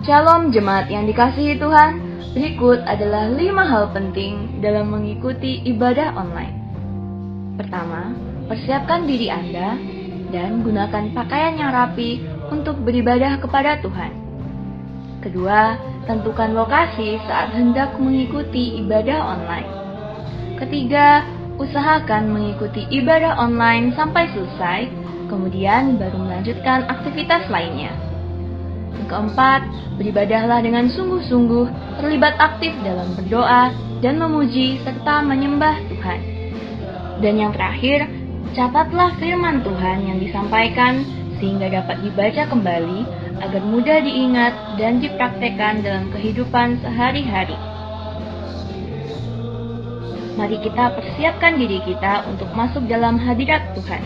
Shalom jemaat yang dikasihi Tuhan, berikut adalah 5 hal penting dalam mengikuti ibadah online. Pertama, persiapkan diri Anda dan gunakan pakaian yang rapi untuk beribadah kepada Tuhan. Kedua, tentukan lokasi saat hendak mengikuti ibadah online. Ketiga, usahakan mengikuti ibadah online sampai selesai, kemudian baru melanjutkan aktivitas lainnya. Yang keempat, beribadahlah dengan sungguh-sungguh, terlibat aktif dalam berdoa dan memuji serta menyembah Tuhan. Dan yang terakhir, catatlah firman Tuhan yang disampaikan sehingga dapat dibaca kembali agar mudah diingat dan dipraktekkan dalam kehidupan sehari-hari. Mari kita persiapkan diri kita untuk masuk dalam hadirat Tuhan.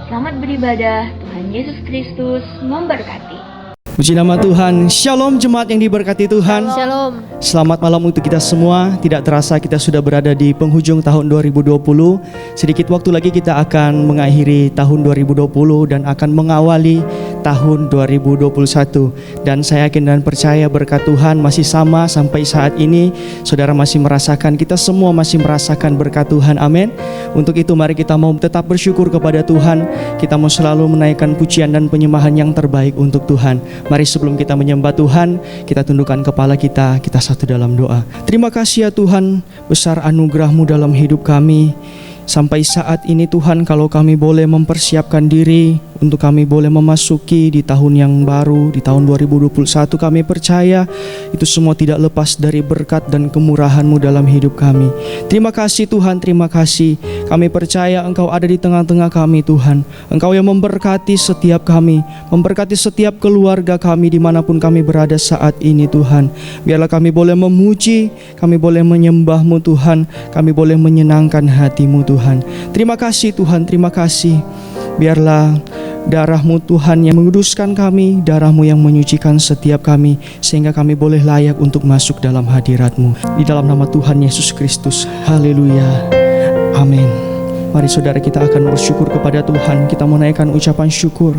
Selamat beribadah, Tuhan Yesus Kristus memberkati. Puji nama Tuhan. Shalom jemaat yang diberkati Tuhan. Shalom. Selamat malam untuk kita semua. Tidak terasa kita sudah berada di penghujung tahun 2020. Sedikit waktu lagi kita akan mengakhiri tahun 2020 dan akan mengawali tahun 2021. Dan saya yakin dan percaya berkat Tuhan masih sama sampai saat ini. Saudara masih merasakan, kita semua masih merasakan berkat Tuhan. Amin. Untuk itu mari kita mau tetap bersyukur kepada Tuhan. Kita mau selalu menaikkan pujian dan penyembahan yang terbaik untuk Tuhan. Mari sebelum kita menyembah Tuhan, kita tundukkan kepala kita satu dalam doa. Terima kasih ya Tuhan, besar anugerah-Mu dalam hidup kami. Sampai saat ini Tuhan, kalau kami boleh mempersiapkan diri untuk kami boleh memasuki di tahun yang baru, di tahun 2021, kami percaya itu semua tidak lepas dari berkat dan kemurahan-Mu dalam hidup kami. Terima kasih Tuhan, terima kasih. Kami percaya Engkau ada di tengah-tengah kami Tuhan. Engkau yang memberkati setiap kami, memberkati setiap keluarga kami dimanapun kami berada saat ini Tuhan. Biarlah kami boleh memuji, kami boleh menyembah-Mu Tuhan, kami boleh menyenangkan hati-Mu Tuhan. Terima kasih Tuhan, terima kasih. Biarlah darah-Mu Tuhan yang menguduskan kami, darah-Mu yang menyucikan setiap kami, sehingga kami boleh layak untuk masuk dalam hadirat-Mu. Di dalam nama Tuhan Yesus Kristus, haleluya, amin. Mari saudara, kita akan bersyukur kepada Tuhan. Kita menaikkan ucapan syukur.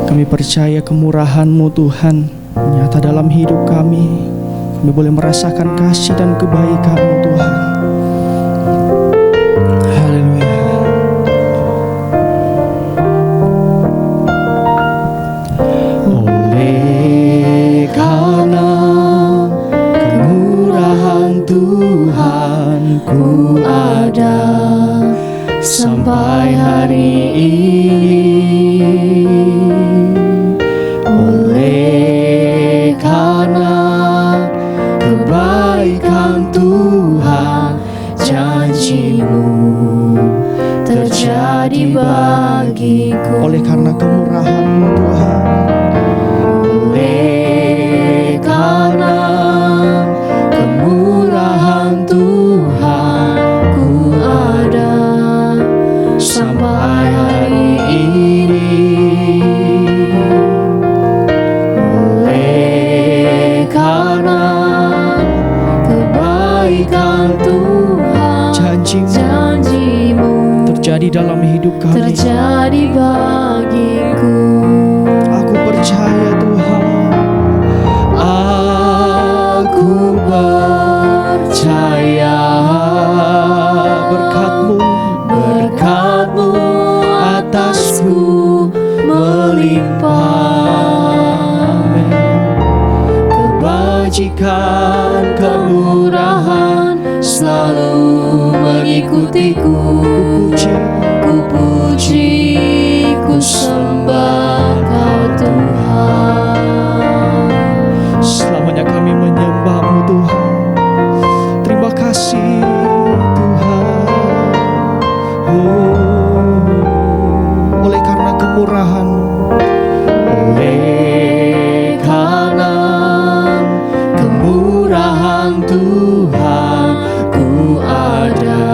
Kami percaya kemurahan-Mu Tuhan nyata dalam hidup kami. Kami boleh merasakan kasih dan kebaikan-Mu Tuhan. Ku ada sampai hari ini, oleh karena kebaikan Tuhan, janji-Mu terjadi bagiku. Oleh karena kemurahan-Mu Tuhan, oleh karena kemurahan Tuhan, ku ada sampai hari ini. Oleh karena kebaikan Tuhan, janji-Mu terjadi dalam hidup kami, terjadi bagiku. Aku percaya Tuhan, aku percaya berkat-Mu atasku melimpah. Kebajikan, kemurahan selalu mengikutiku. Ku puji, ku sembah Kau Tuhan. selamanya kami menyembah-Mu Tuhan. Terima kasih Tuhan. Oleh karena kemurahan, oleh karena kemurahan Tuhan, ku ada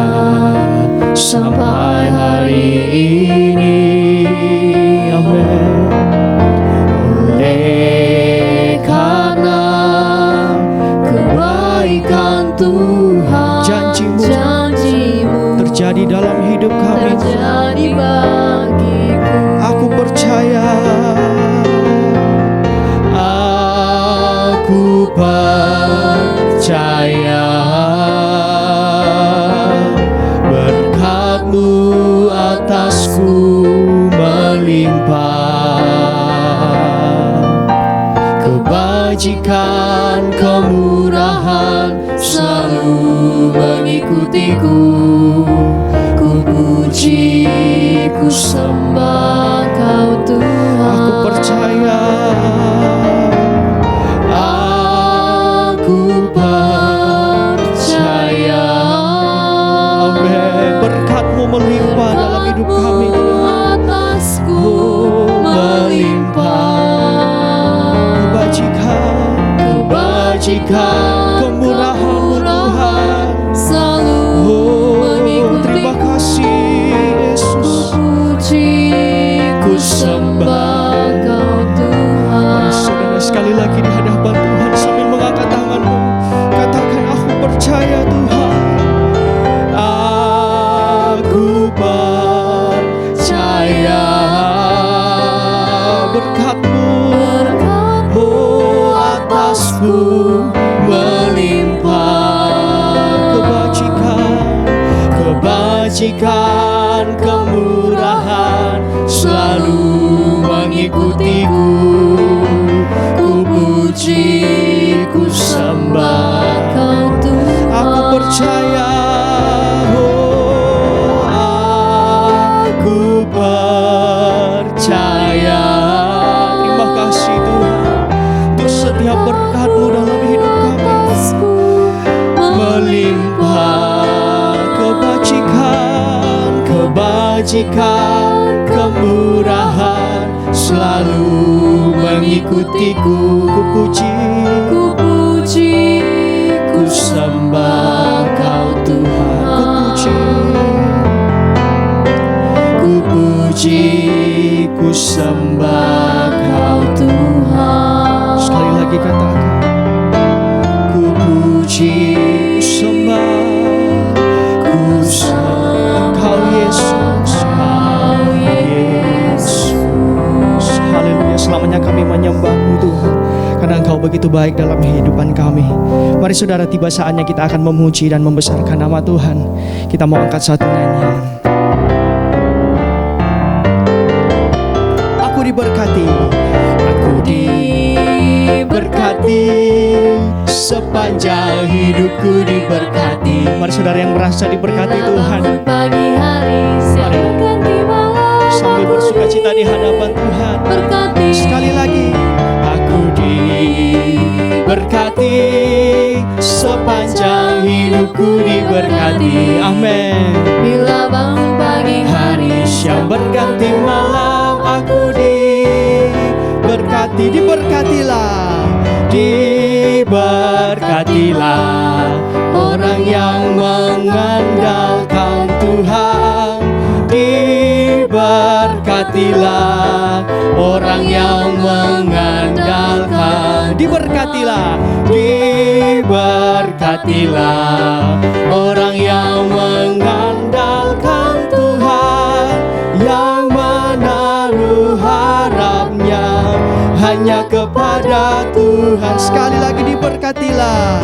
sampai hari ini. amin. Oleh karena kebaikan Tuhan, janji-Mu Terjadi dalam hidup kami. terjadi bagiku. Aku percaya Ku percaya berkat-Mu atasku melimpah, kebajikan kemurahan selalu mengikutiku. Ku puji, ku sembah Kau Tuhan. Aku percaya, aku percaya. amin. Berkat-Mu melimpah dalam hidup kami, Tuhan. Atasku melimpah, kebajikan kemurahan-Mu, Tuhan. selalu mengikuti. Terima kasih Yesus. Ku sembah Kau Tuhan. Saudara, sekali lagi di hadapan Tuhan sambil mengangkat tanganmu, katakan, aku percaya Tuhan. Aku percaya Berkat-Mu atasku melimpah, kebajikan kemurahan selalu mengikutiku. Ku puji, ku sembah Kau Tuhan. Aku percaya, Aku percaya. terima kasih Tuhan untuk setiap berkat-Mu dalam hidup kami. Melimpah, kebajikan kemurahan selalu mengikutiku. Ku puji, ku sembah Kau Tuhan. Ku puji, ku sembah Kau Tuhan. sekali lagi katakan, Ku puji, ku sembah Engkau Yesus. Haleluya, selamanya kami menyembah-Mu Tuhan, karena Engkau begitu baik dalam kehidupan kami. Mari saudara, tiba saatnya kita akan memuji dan membesarkan nama Tuhan. Kita mau angkat satu nyanyian. Aku diberkati, Aku diberkati, sepanjang hidupku diberkati. mari saudara yang merasa diberkati Tuhan, Pagi hari, siang berganti malam, sambil bersuka cita di hadapan Tuhan. berkati. Sekali lagi, Aku diberkati, sepanjang hidupku diberkati. amin. Bila bangun pagi hari, Siang berganti malam, aku diberkati, diberkatilah orang yang mengandalkan Tuhan. Diberkatilah orang yang mengandalkan. Diberkatilah orang yang mengandalkan Tuhan, yang menaruh harapnya hanya kepada Tuhan. Sekali lagi, diberkatilah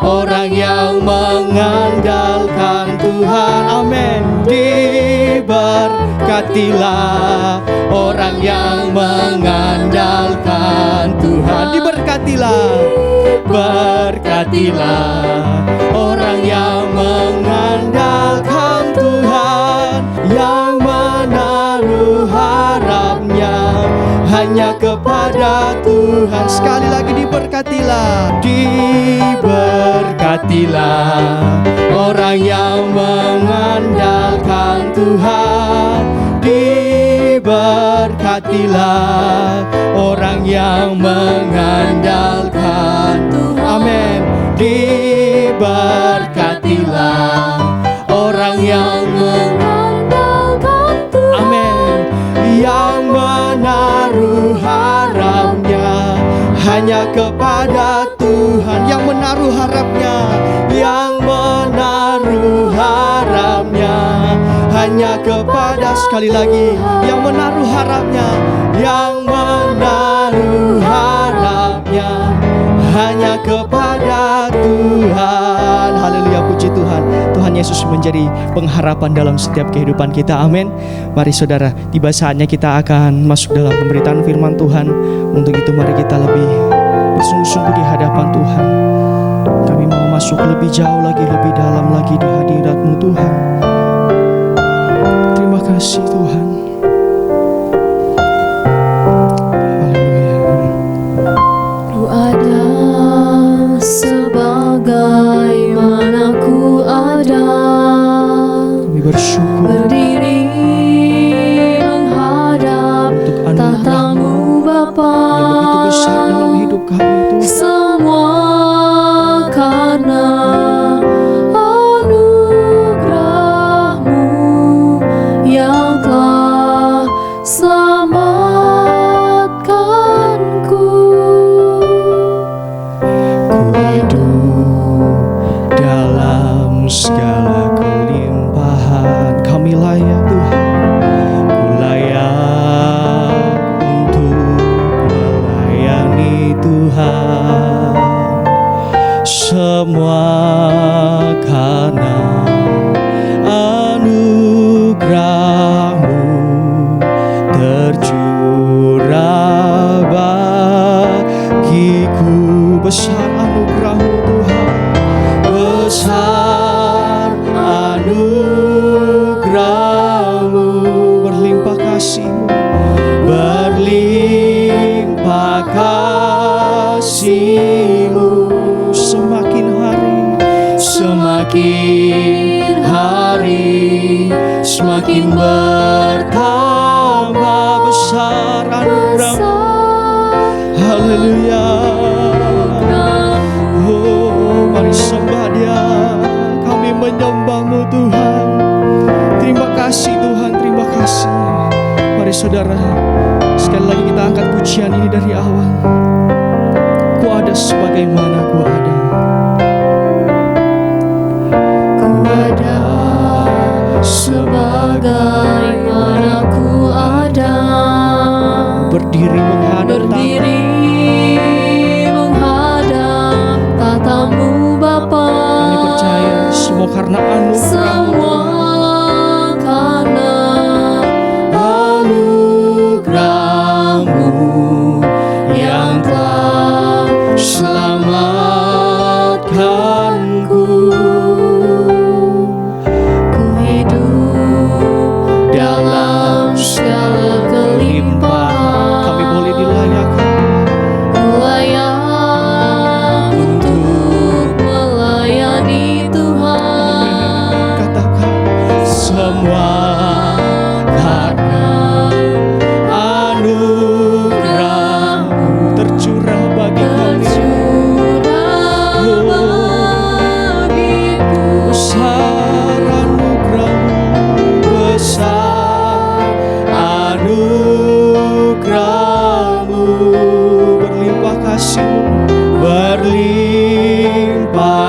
orang yang mengandalkan Tuhan. Amin. Diberkatilah orang yang mengandalkan Tuhan. Berkatilah orang yang mengandalkan Tuhan, yang menaruh harapnya hanya kepada Tuhan. Sekali lagi, diberkatilah orang yang mengandalkan Tuhan. Diberkatilah orang yang mengandalkan Tuhan. Amin. Diberkatilah orang yang mengandalkan Tuhan. amin, yang menaruh harapnya hanya kepada Tuhan, yang menaruh harapnya, hanya kepada, sekali lagi, yang menaruh harapnya, yang menaruh hanya kepada Tuhan. Haleluya, puji Tuhan. Tuhan Yesus menjadi pengharapan dalam setiap kehidupan kita. Amin. Mari saudara, tiba saatnya kita akan masuk dalam pemberitaan firman Tuhan. Untuk itu mari kita lebih bersungguh-sungguh di hadapan Tuhan. Kami mau masuk lebih jauh lagi, lebih dalam lagi di hadirat-Mu Tuhan. Terima kasih Tuhan. Haleluya. Ku ada sebagaimana ku ada, Kami bersyukur berdiri menghadap untuk anugerah-Mu tatamu Bapa. yang begitu besar dalam hidup kami Tuhan. Semua karena anugerah-Mu yang telah selamatkanku. Ku hidup dalam segala kelimpahan. Kami layak Tuhan. Ku layak untuk melayani Tuhan. Semua karena anugerah-Mu tercurah bagiku. Besar anugerah-Mu Tuhan, besar anugerah-Mu, berlimpah kasih-Mu, berlimpah kasih-Mu. Semakin hari semakin bertambah besar anugerah-Mu. Haleluya. Oh, mari sembah Dia. Kami menyembah-Mu Tuhan. Terima kasih Tuhan, terima kasih. Mari saudara, sekali lagi kita angkat pujian ini dari awal. Ku ada sebagaimana ku ada. Ku ada sebagaimana ku ada, Berdiri menghadap berdiri menghadap tatamu Bapa. Kami percaya semua karena anugerah-Mu Semua Tuhan. karena Anugerah-Mu yang telah selamatkanku. ku hidup dalam segala kelimpahan. Kami boleh dilayakkan Ku layak untuk melayani Tuhan. katakan semua karena anugerah-Mu tercurah bagi kami. Tercurah bagiku. Besar anugerah-Mu, besar anugerah-Mu, berlimpah kasih-Mu, berlimpah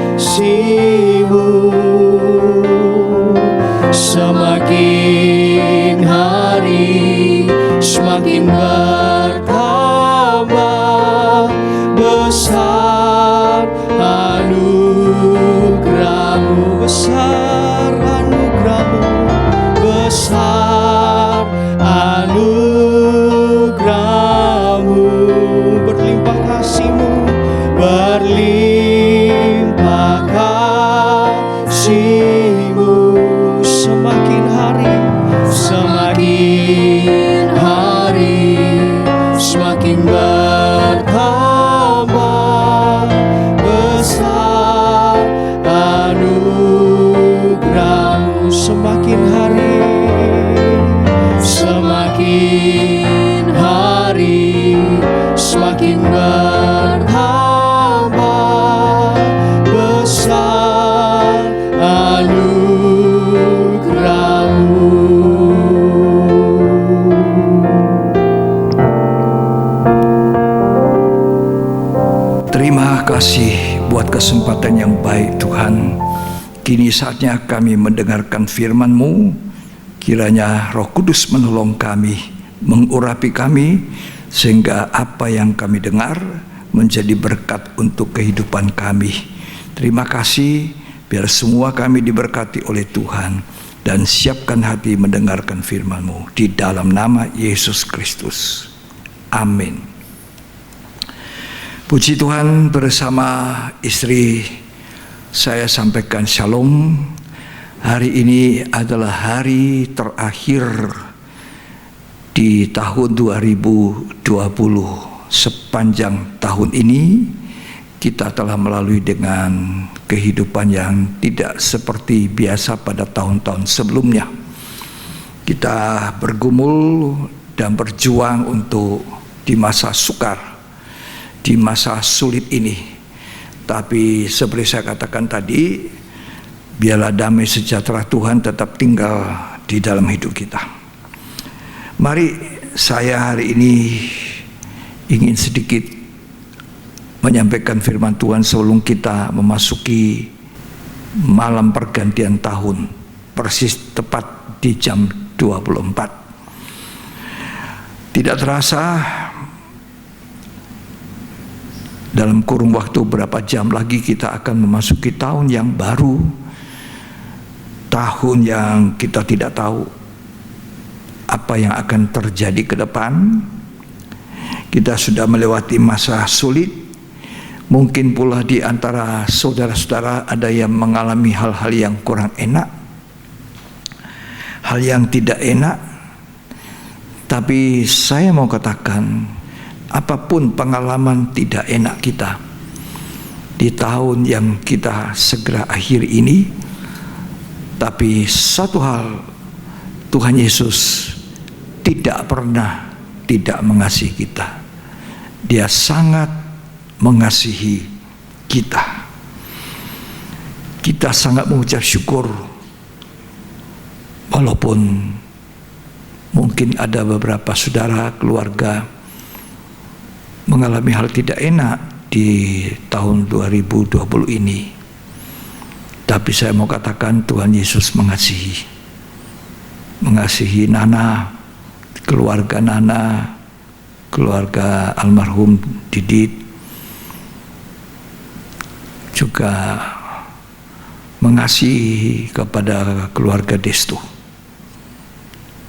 kasih-Mu. Semakin hari semakin bertambah besar anugerah-Mu, besar anugerah-Mu, besar anugerah-Mu, berlimpah kasih-Mu, berlimpah kasih-Mu. Semakin hari semakin bertambah besar anugerah-Mu. Semakin hari semakin bertambah besar anugerah-Mu. Terima kasih buat kesempatan yang baik Tuhan. Kini saatnya kami mendengarkan firman-Mu. Kiranya Roh Kudus menolong kami, mengurapi kami, sehingga apa yang kami dengar menjadi berkat untuk kehidupan kami. Terima kasih, biar semua kami diberkati oleh Tuhan, dan siapkan hati mendengarkan firman-Mu di dalam nama Yesus Kristus. Amin. Puji Tuhan, bersama istri saya sampaikan shalom. Hari ini adalah hari terakhir di tahun 2020. Sepanjang tahun ini kita telah melalui dengan kehidupan yang tidak seperti biasa pada tahun-tahun sebelumnya. Kita bergumul dan berjuang untuk di masa sukar, di masa sulit ini. Tapi seperti saya katakan tadi, biarlah damai sejahtera Tuhan tetap tinggal di dalam hidup kita. Mari saya hari ini ingin sedikit menyampaikan firman Tuhan sebelum kita memasuki malam pergantian tahun, persis tepat di jam 24. Tidak terasa, dalam kurun waktu berapa jam lagi kita akan memasuki tahun yang baru, tahun yang kita tidak tahu apa yang akan terjadi ke depan. Kita sudah melewati masa sulit. Mungkin pula di antara saudara-saudara ada yang mengalami hal-hal yang kurang enak, hal yang tidak enak. Tapi saya mau katakan, apapun pengalaman tidak enak kita di tahun yang kita segera akhir ini, tapi satu hal, Tuhan Yesus tidak pernah tidak mengasihi kita. Dia sangat mengasihi kita. Kita sangat mengucap syukur, walaupun mungkin ada beberapa saudara, keluarga mengalami hal tidak enak di tahun 2020 ini. Tapi saya mau katakan, Tuhan Yesus mengasihi Nana, keluarga Nana, keluarga almarhum Didit, juga mengasihi kepada keluarga Destu.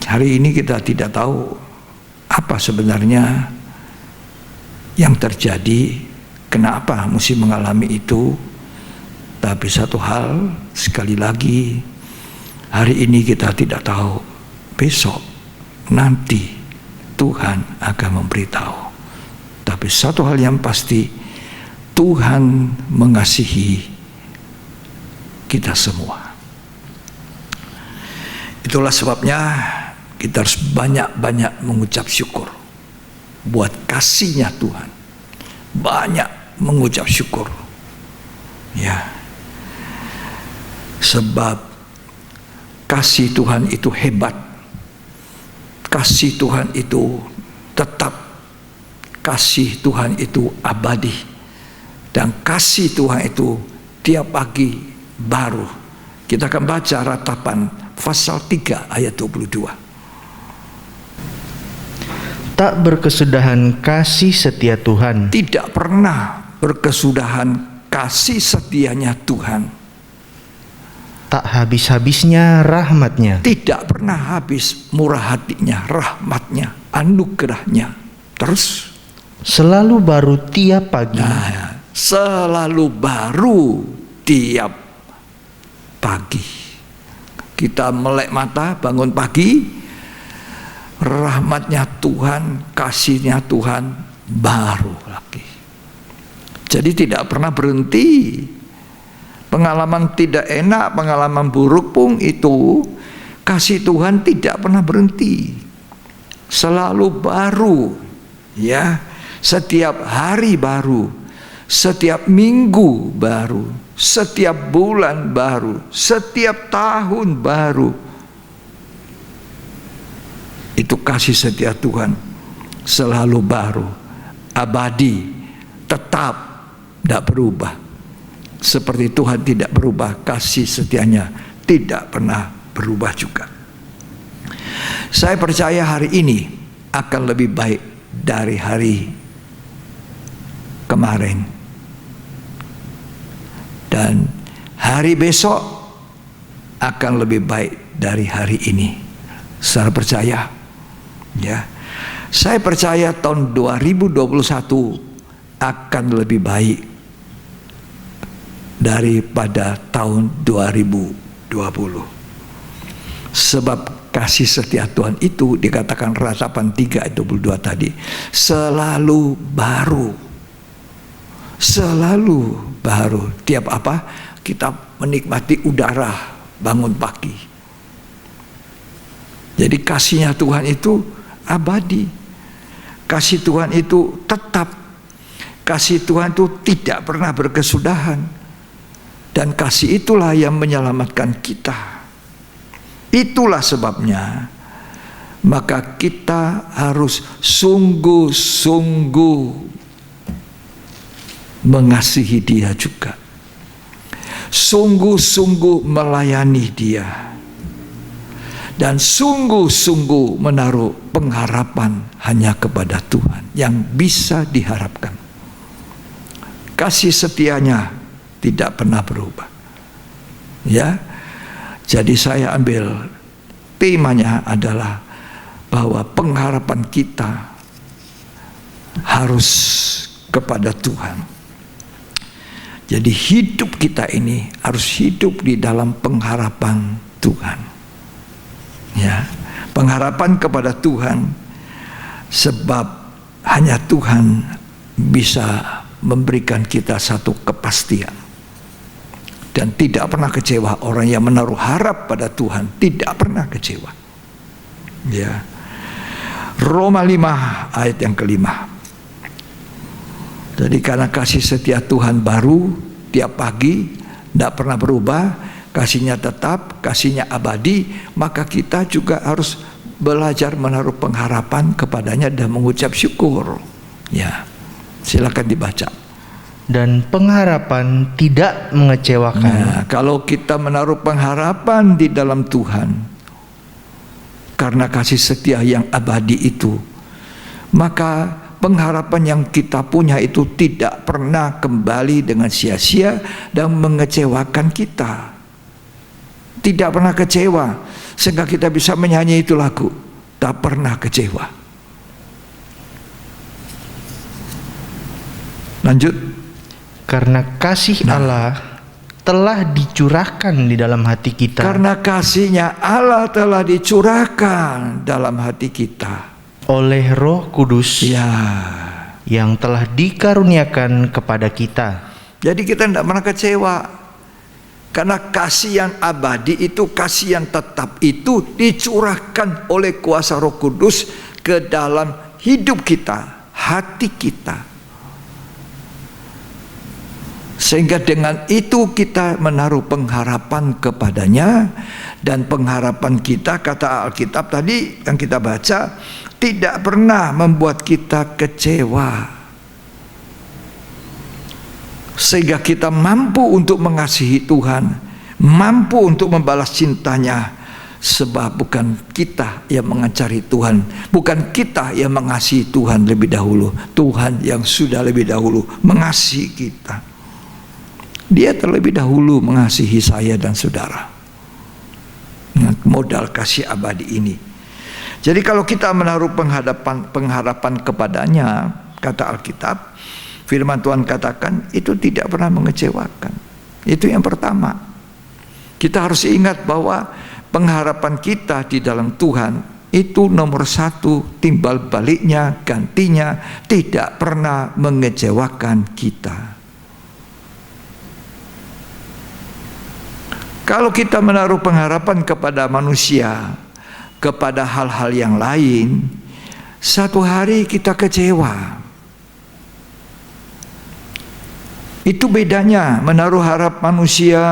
Hari ini kita tidak tahu apa sebenarnya yang terjadi, kenapa mesti mengalami itu. Tapi satu hal, sekali lagi, hari ini kita tidak tahu, besok, nanti Tuhan akan memberitahu. Tapi satu hal yang pasti, Tuhan mengasihi kita semua. Itulah sebabnya kita harus banyak-banyak mengucap syukur buat kasihnya Tuhan. Banyak mengucap syukur, ya. Sebab kasih Tuhan itu hebat, kasih Tuhan itu tetap, kasih Tuhan itu abadi, dan kasih Tuhan itu tiap pagi baru. Kita akan baca ratapan pasal 3 ayat 22. Tak berkesudahan kasih setia Tuhan. Tidak pernah berkesudahan kasih setianya Tuhan. Tak habis-habisnya rahmatnya. Tidak pernah habis murah hatinya, rahmatnya, anugerahnya. Terus Selalu baru tiap pagi. nah, selalu baru tiap pagi. Kita melek mata, bangun pagi, rahmatnya Tuhan, kasihnya Tuhan baru lagi. Jadi tidak pernah berhenti. Pengalaman tidak enak, pengalaman buruk pun itu, kasih Tuhan tidak pernah berhenti. Selalu baru, ya. Setiap hari baru, setiap minggu baru, setiap bulan baru, setiap tahun baru. Itu kasih setia Tuhan selalu baru, abadi, tetap, tidak berubah. Seperti Tuhan tidak berubah, kasih setianya tidak pernah berubah juga. Saya percaya hari ini akan lebih baik dari hari kemarin. Dan hari besok akan lebih baik dari hari ini. Saudara percaya? Ya. Saya percaya tahun 2021 akan lebih baik daripada tahun 2020. Sebab kasih setia Tuhan itu dikatakan Ratapan 3 ayat 22 tadi selalu baru. Selalu baru. Tiap apa? Kita menikmati udara bangun pagi. Jadi kasihnya Tuhan itu abadi. Kasih Tuhan itu tetap. Kasih Tuhan itu tidak pernah berkesudahan. Dan kasih itulah yang menyelamatkan kita. Itulah sebabnya maka kita harus sungguh-sungguh mengasihi Dia juga. Sungguh-sungguh melayani Dia. Dan sungguh-sungguh menaruh pengharapan hanya kepada Tuhan yang bisa diharapkan. Kasih setianya tidak pernah berubah. Ya. Jadi saya ambil temanya adalah bahwa pengharapan kita harus kepada Tuhan. Jadi hidup kita ini harus hidup di dalam pengharapan Tuhan. Ya, pengharapan kepada Tuhan, sebab hanya Tuhan bisa memberikan kita satu kepastian. Dan tidak pernah kecewa. Orang yang menaruh harap pada Tuhan tidak pernah kecewa. Ya. Roma 5 ayat yang kelima. Jadi karena kasih setia Tuhan baru tiap pagi, tidak pernah berubah, kasihnya tetap, kasihnya abadi, maka kita juga harus belajar menaruh pengharapan kepadanya dan mengucap syukur. Ya, silakan dibaca. Dan pengharapan tidak mengecewakan. Nah, kalau kita menaruh pengharapan di dalam Tuhan karena kasih setia yang abadi itu, maka pengharapan yang kita punya itu tidak pernah kembali dengan sia-sia dan mengecewakan kita. Tidak pernah kecewa, sehingga kita bisa menyanyi itu lagu, tak pernah kecewa. Lanjut. Karena kasih Allah telah dicurahkan di dalam hati kita. Karena kasihnya Allah telah dicurahkan dalam hati kita Oleh Roh Kudus ya, yang telah dikaruniakan kepada kita. Jadi kita tidak pernah kecewa. Karena kasih yang abadi itu, kasih yang tetap itu dicurahkan oleh kuasa Roh Kudus ke dalam hidup kita, hati kita. Sehingga dengan itu kita menaruh pengharapan kepadanya. Dan pengharapan kita, kata Alkitab tadi yang kita baca, tidak pernah membuat kita kecewa. Sehingga kita mampu untuk mengasihi Tuhan, mampu untuk membalas cintanya. Sebab bukan kita yang mencari Tuhan, bukan kita yang mengasihi Tuhan lebih dahulu, Tuhan yang sudah lebih dahulu mengasihi kita. Dia terlebih dahulu mengasihi saya dan saudara. Dengan modal kasih abadi ini. Jadi kalau kita menaruh pengharapan kepadanya, kata Alkitab, firman Tuhan katakan, itu tidak pernah mengecewakan. Itu yang pertama. Kita harus ingat bahwa pengharapan kita di dalam Tuhan itu nomor satu, timbal baliknya, gantinya tidak pernah mengecewakan kita. Kalau kita menaruh pengharapan kepada manusia, kepada hal-hal yang lain, satu hari kita kecewa. Itu bedanya menaruh harap manusia,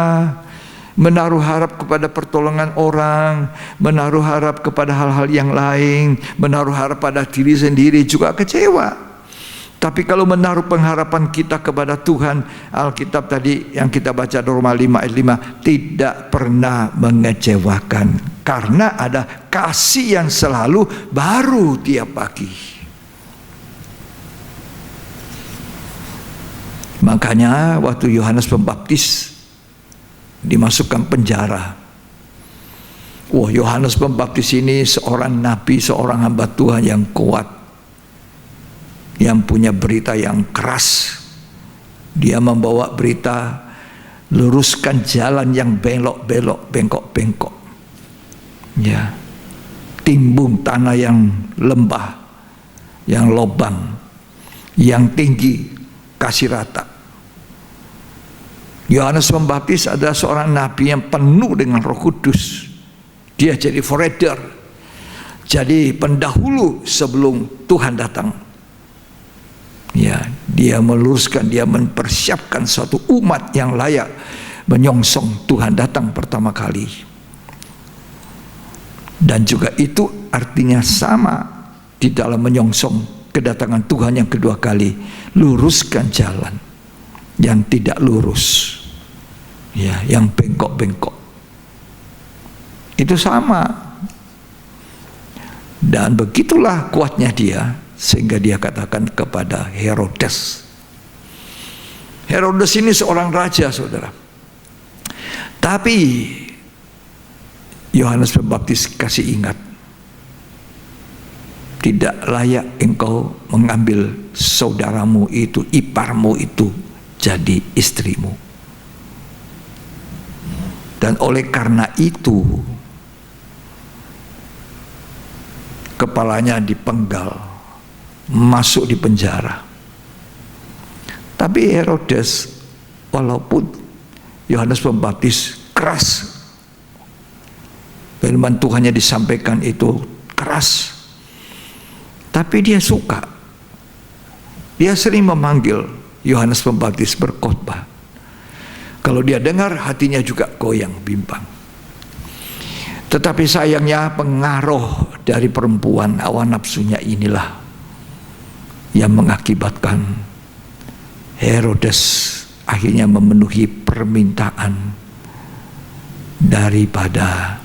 menaruh harap kepada pertolongan orang, menaruh harap kepada hal-hal yang lain, menaruh harap pada diri sendiri juga kecewa. Tapi kalau menaruh pengharapan kita kepada Tuhan, Alkitab tadi yang kita baca Roma 5 ayat 5, tidak pernah mengecewakan. Karena ada kasih yang selalu baru tiap pagi. Makanya waktu Yohanes Pembaptis dimasukkan penjara, wah, Yohanes Pembaptis ini seorang nabi, seorang hamba Tuhan yang kuat, yang punya berita yang keras. Dia membawa berita, luruskan jalan yang belok-belok, bengkok-bengkok. Ya, timbun tanah yang lembah, yang lobang, yang tinggi, kasih rata. Yohanes Pembaptis adalah seorang nabi yang penuh dengan Roh Kudus. Dia jadi forerunner, jadi pendahulu sebelum Tuhan datang. Ya, dia meluruskan, dia mempersiapkan suatu umat yang layak menyongsong Tuhan datang pertama kali. Dan juga itu artinya sama di dalam menyongsong kedatangan Tuhan yang kedua kali. Luruskan jalan yang tidak lurus, ya, yang bengkok-bengkok. Itu sama. Dan begitulah kuatnya dia, sehingga dia katakan kepada Herodes. Herodes ini seorang raja, saudara. Tapi Yohanes Pembaptis kasih ingat, tidak layak engkau mengambil saudaramu itu, iparmu itu jadi istrimu. Dan oleh karena itu kepalanya dipenggal, masuk di penjara. Tapi Herodes, walaupun Yohanes Pembaptis keras, firman Tuhannya disampaikan itu keras, tapi dia suka. Dia sering memanggil Yohanes Pembaptis berkhotbah. Kalau dia dengar, hatinya juga goyang bimbang. Tetapi sayangnya pengaruh dari perempuan, hawa nafsunya inilah yang mengakibatkan Herodes akhirnya memenuhi permintaan daripada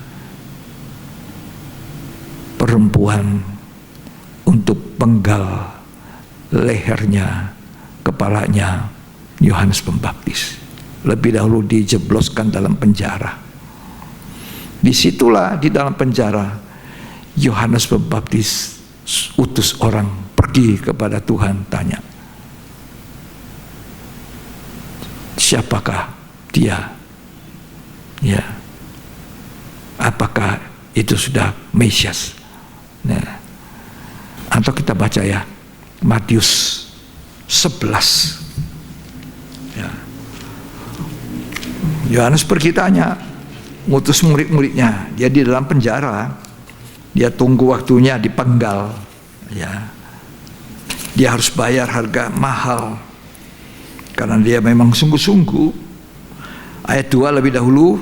perempuan untuk penggal lehernya, kepalanya Yohanes Pembaptis. Lebih dahulu dijebloskan dalam penjara. Disitulah di dalam penjara Yohanes Pembaptis utus orang pergi kepada Tuhan, tanya, siapakah dia? Ya, apakah itu sudah Mesias? Nah, atau kita baca ya Matius 11. Ya. Yohanes pergi tanya, ngutus murid-muridnya. Dia di dalam penjara, dia tunggu waktunya dipenggal. Ya, dia harus bayar harga mahal karena dia memang sungguh-sungguh. Ayat 2 lebih dahulu.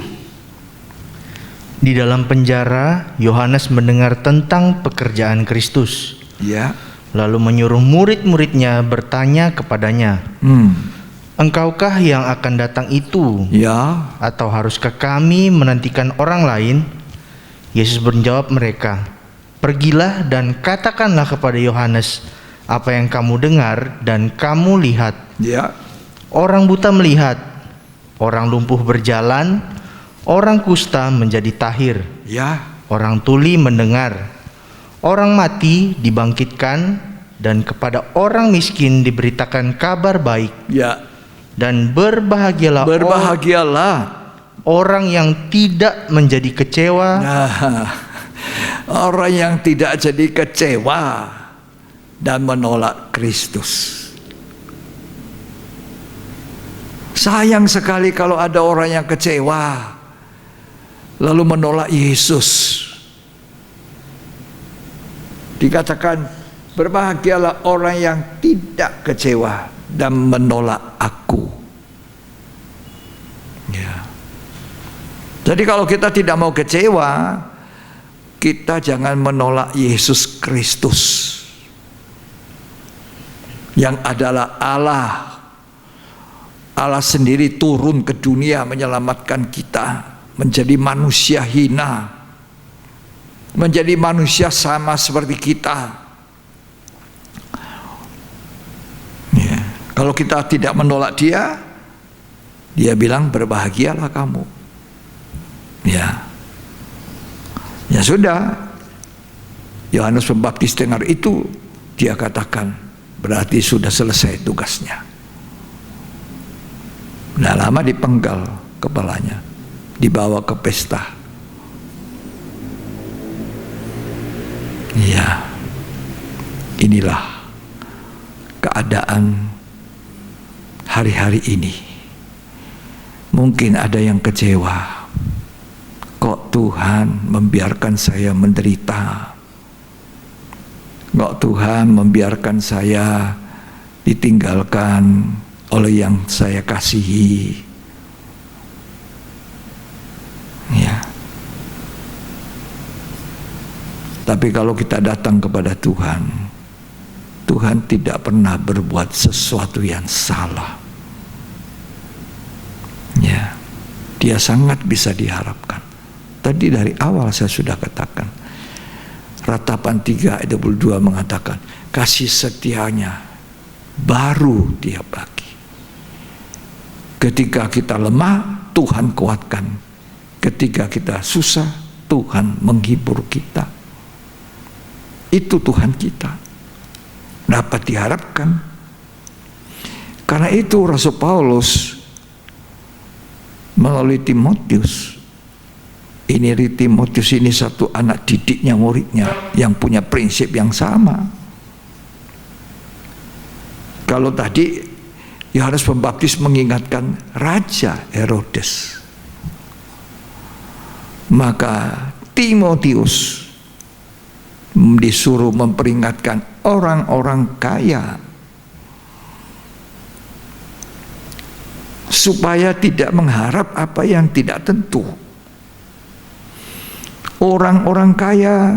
Di dalam penjara, Yohanes mendengar tentang pekerjaan Kristus. Ya. Lalu menyuruh murid-muridnya bertanya kepadanya, engkaukah yang akan datang itu? Ya. Atau haruskah kami menantikan orang lain? Yesus menjawab mereka, pergilah dan katakanlah kepada Yohanes apa yang kamu dengar dan kamu lihat. Ya. Orang buta melihat, orang lumpuh berjalan, orang kusta menjadi tahir, Ya. orang tuli mendengar, orang mati dibangkitkan, dan kepada orang miskin diberitakan kabar baik. Ya. Dan berbahagialah orang yang tidak menjadi kecewa. Nah, orang yang tidak jadi kecewa dan menolak Kristus. Sayang sekali kalau ada orang yang kecewa lalu menolak Yesus. Dikatakan berbahagialah orang yang tidak kecewa dan menolak aku. Ya. Jadi kalau kita tidak mau kecewa, kita jangan menolak Yesus Kristus yang adalah Allah. Allah sendiri turun ke dunia menyelamatkan kita, menjadi manusia hina, menjadi manusia sama seperti kita. Ya. Kalau kita tidak menolak dia, dia bilang berbahagialah kamu. Ya. Ya sudah. Yohanes Pembaptis dengar itu, dia katakan, berarti sudah selesai tugasnya. Nah, lama dipenggal kepalanya, dibawa ke pesta. Ya, inilah keadaan hari-hari ini. Mungkin ada yang kecewa, kok Tuhan membiarkan saya menderita, kok Tuhan membiarkan saya ditinggalkan oleh yang saya kasihi. Ya. Tapi kalau kita datang kepada Tuhan, Tuhan tidak pernah berbuat sesuatu yang salah. Ya. Dia sangat bisa diharapkan. Tadi dari awal saya sudah katakan, Ratapan 3 ayat 22 mengatakan, kasih setianya baru tiap pagi. Ketika kita lemah, Tuhan kuatkan. Ketika kita susah, Tuhan menghibur kita. Itu Tuhan kita. Dapat diharapkan. Karena itu Rasul Paulus melalui Timotius, Timotius ini satu anak didiknya, muridnya, yang punya prinsip yang sama. Kalau tadi Yohanes Pembaptis mengingatkan Raja Herodes, maka Timotius disuruh memperingatkan orang-orang kaya supaya tidak mengharap apa yang tidak tentu. Orang-orang kaya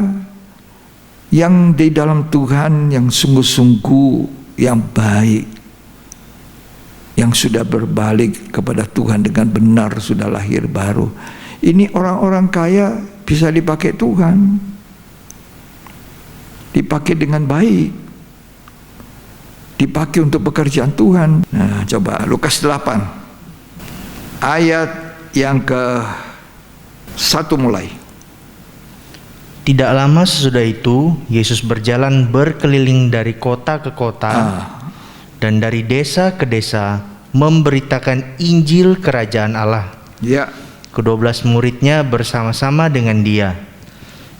yang di dalam Tuhan, yang sungguh-sungguh, yang baik, yang sudah berbalik kepada Tuhan dengan benar, sudah lahir baru. Ini orang-orang kaya bisa dipakai Tuhan, dipakai dengan baik, dipakai untuk pekerjaan Tuhan. Nah, coba Lukas 8 ayat yang ke-1 mulai. Tidak lama sesudah itu, Yesus berjalan berkeliling dari kota ke kota dan dari desa ke desa, memberitakan Injil Kerajaan Allah. Ya. Ke-12 muridnya bersama-sama dengan dia,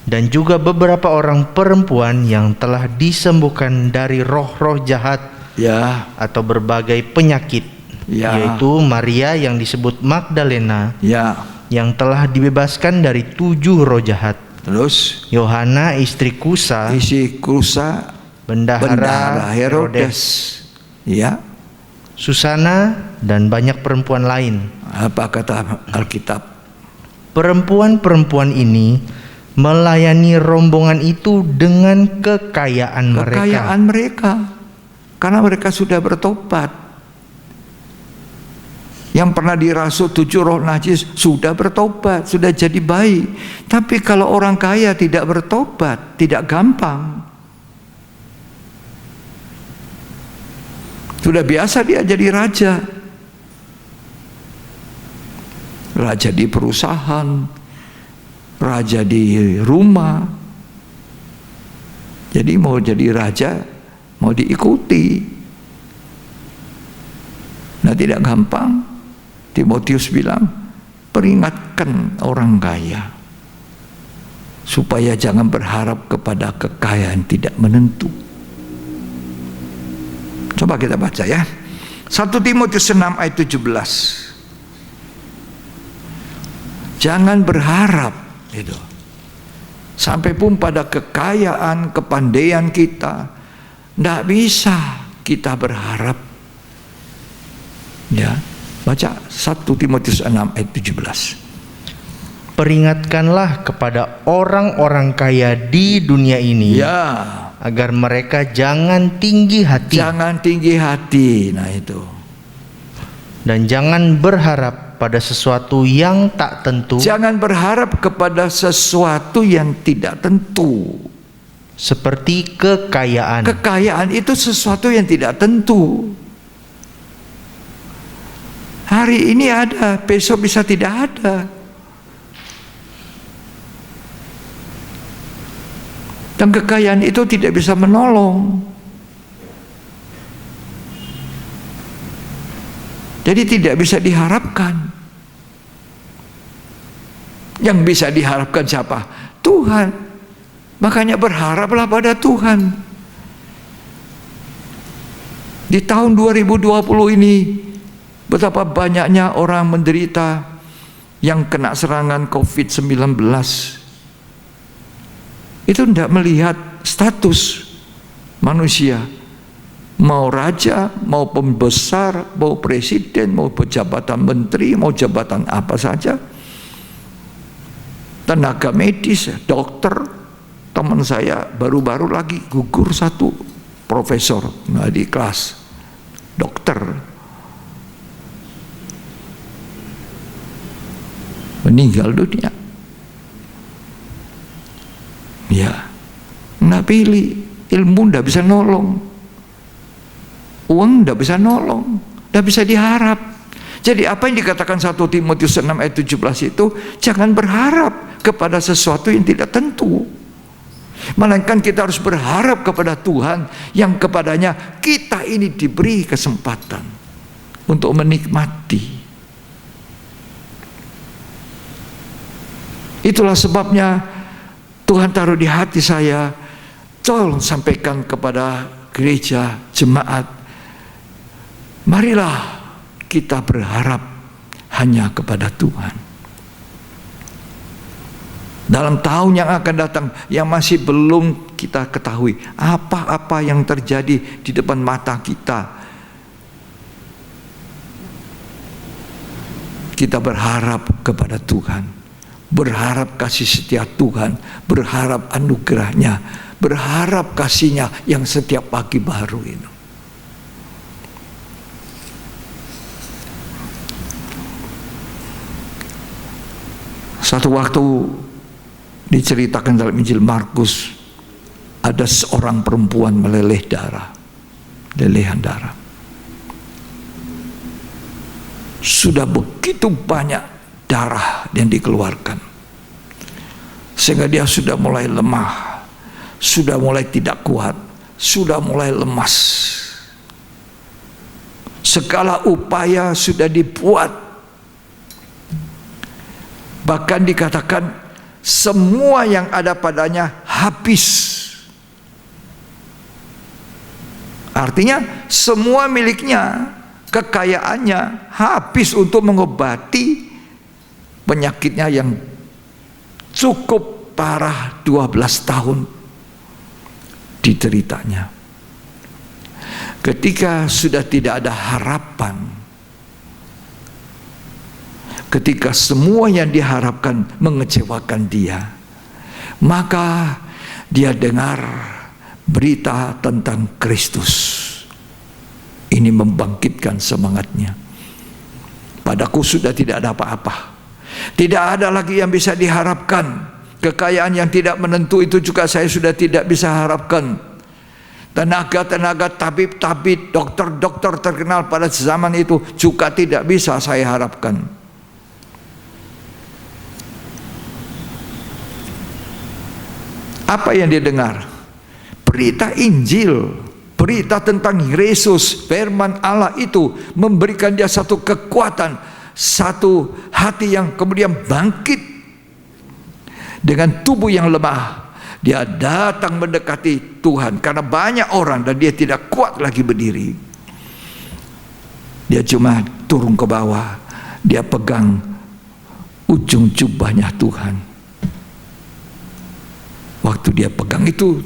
dan juga beberapa orang perempuan yang telah disembuhkan dari roh-roh jahat, Ya. atau berbagai penyakit, Ya. yaitu Maria yang disebut Magdalena, Ya. yang telah dibebaskan dari 7 roh jahat, Terus Yohana istri Kusa, isi Kusa, bendahara Herodes. Ya. Susana, dan banyak perempuan lain. Apa kata Alkitab? Perempuan-perempuan ini melayani rombongan itu dengan kekayaan mereka. Kekayaan mereka, karena mereka sudah bertobat. Yang pernah dirasuk 7 roh najis sudah bertobat, sudah jadi baik. Tapi kalau orang kaya tidak bertobat, tidak gampang. Sudah biasa dia jadi raja. Raja di perusahaan, raja di rumah. Jadi mau jadi raja, mau diikuti. Nah, tidak gampang. Timotius bilang, peringatkan orang kaya supaya jangan berharap kepada kekayaan tidak menentu. Coba kita baca ya. 1 Timotius 6 ayat 17. Jangan berharap itu. Sampai pun pada kekayaan, kepandaian kita, tidak bisa kita berharap. Ya, baca 1 Timotius 6 ayat 17. Peringatkanlah kepada orang-orang kaya di dunia ini, Ya, agar mereka jangan tinggi hati, jangan tinggi hati. Nah itu. dan jangan berharap pada sesuatu yang tak tentu, Jangan berharap kepada sesuatu yang tidak tentu. seperti kekayaan. Kekayaan itu sesuatu yang tidak tentu. Hari ini ada, besok bisa tidak ada. Dan kekayaan itu tidak bisa menolong. Jadi tidak bisa diharapkan. Yang bisa diharapkan siapa? Tuhan. Makanya berharaplah pada Tuhan. Di tahun 2020 ini, betapa banyaknya orang menderita yang kena serangan COVID-19. Itu tidak melihat status manusia. Mau raja, mau pembesar, mau presiden, mau jabatan menteri, mau jabatan apa saja. Tenaga medis, dokter. Teman saya baru-baru lagi gugur satu profesor di kelas dokter. Meninggal dunia. Ya, nggak pilih. Ilmu nggak bisa nolong. Uang tidak bisa nolong, tidak bisa diharap. Jadi apa yang dikatakan 1 Timotius 6 ayat 17 itu, jangan berharap kepada sesuatu yang tidak tentu. Melainkan kita harus berharap kepada Tuhan yang kepadanya kita ini diberi kesempatan untuk menikmati. Itulah sebabnya Tuhan taruh di hati saya, tolong sampaikan kepada gereja, jemaat, marilah kita berharap hanya kepada Tuhan. Dalam tahun yang akan datang, yang masih belum kita ketahui apa-apa yang terjadi di depan mata kita, kita berharap kepada Tuhan, berharap kasih setia Tuhan, berharap anugerahnya, berharap kasihnya yang setiap pagi baru itu. Satu waktu diceritakan dalam Injil Markus, ada seorang perempuan meleleh darah, lelehan darah. Sudah begitu banyak darah yang dikeluarkan, sehingga dia sudah mulai lemah, sudah mulai tidak kuat, sudah mulai lemas. Segala upaya sudah dibuat. Bahkan dikatakan semua yang ada padanya habis. Artinya semua miliknya, kekayaannya habis untuk mengobati penyakitnya yang cukup parah, 12 tahun dideritanya. Ketika sudah tidak ada harapan, ketika semua yang diharapkan mengecewakan dia, maka dia dengar berita tentang Kristus. Ini membangkitkan semangatnya. Padaku sudah tidak ada apa-apa, tidak ada lagi yang bisa diharapkan. Kekayaan yang tidak menentu itu juga saya sudah tidak bisa harapkan. Tenaga-tenaga, tabib-tabib, dokter-dokter terkenal pada zaman itu juga tidak bisa saya harapkan. Apa yang dia dengar? Berita Injil, berita tentang Yesus, firman Allah itu memberikan dia satu kekuatan, satu hati yang kemudian bangkit. Dengan tubuh yang lemah, dia datang mendekati Tuhan karena banyak orang dan dia tidak kuat lagi berdiri. Dia cuma turun ke bawah, dia pegang ujung jubahnya Tuhan. Waktu dia pegang itu,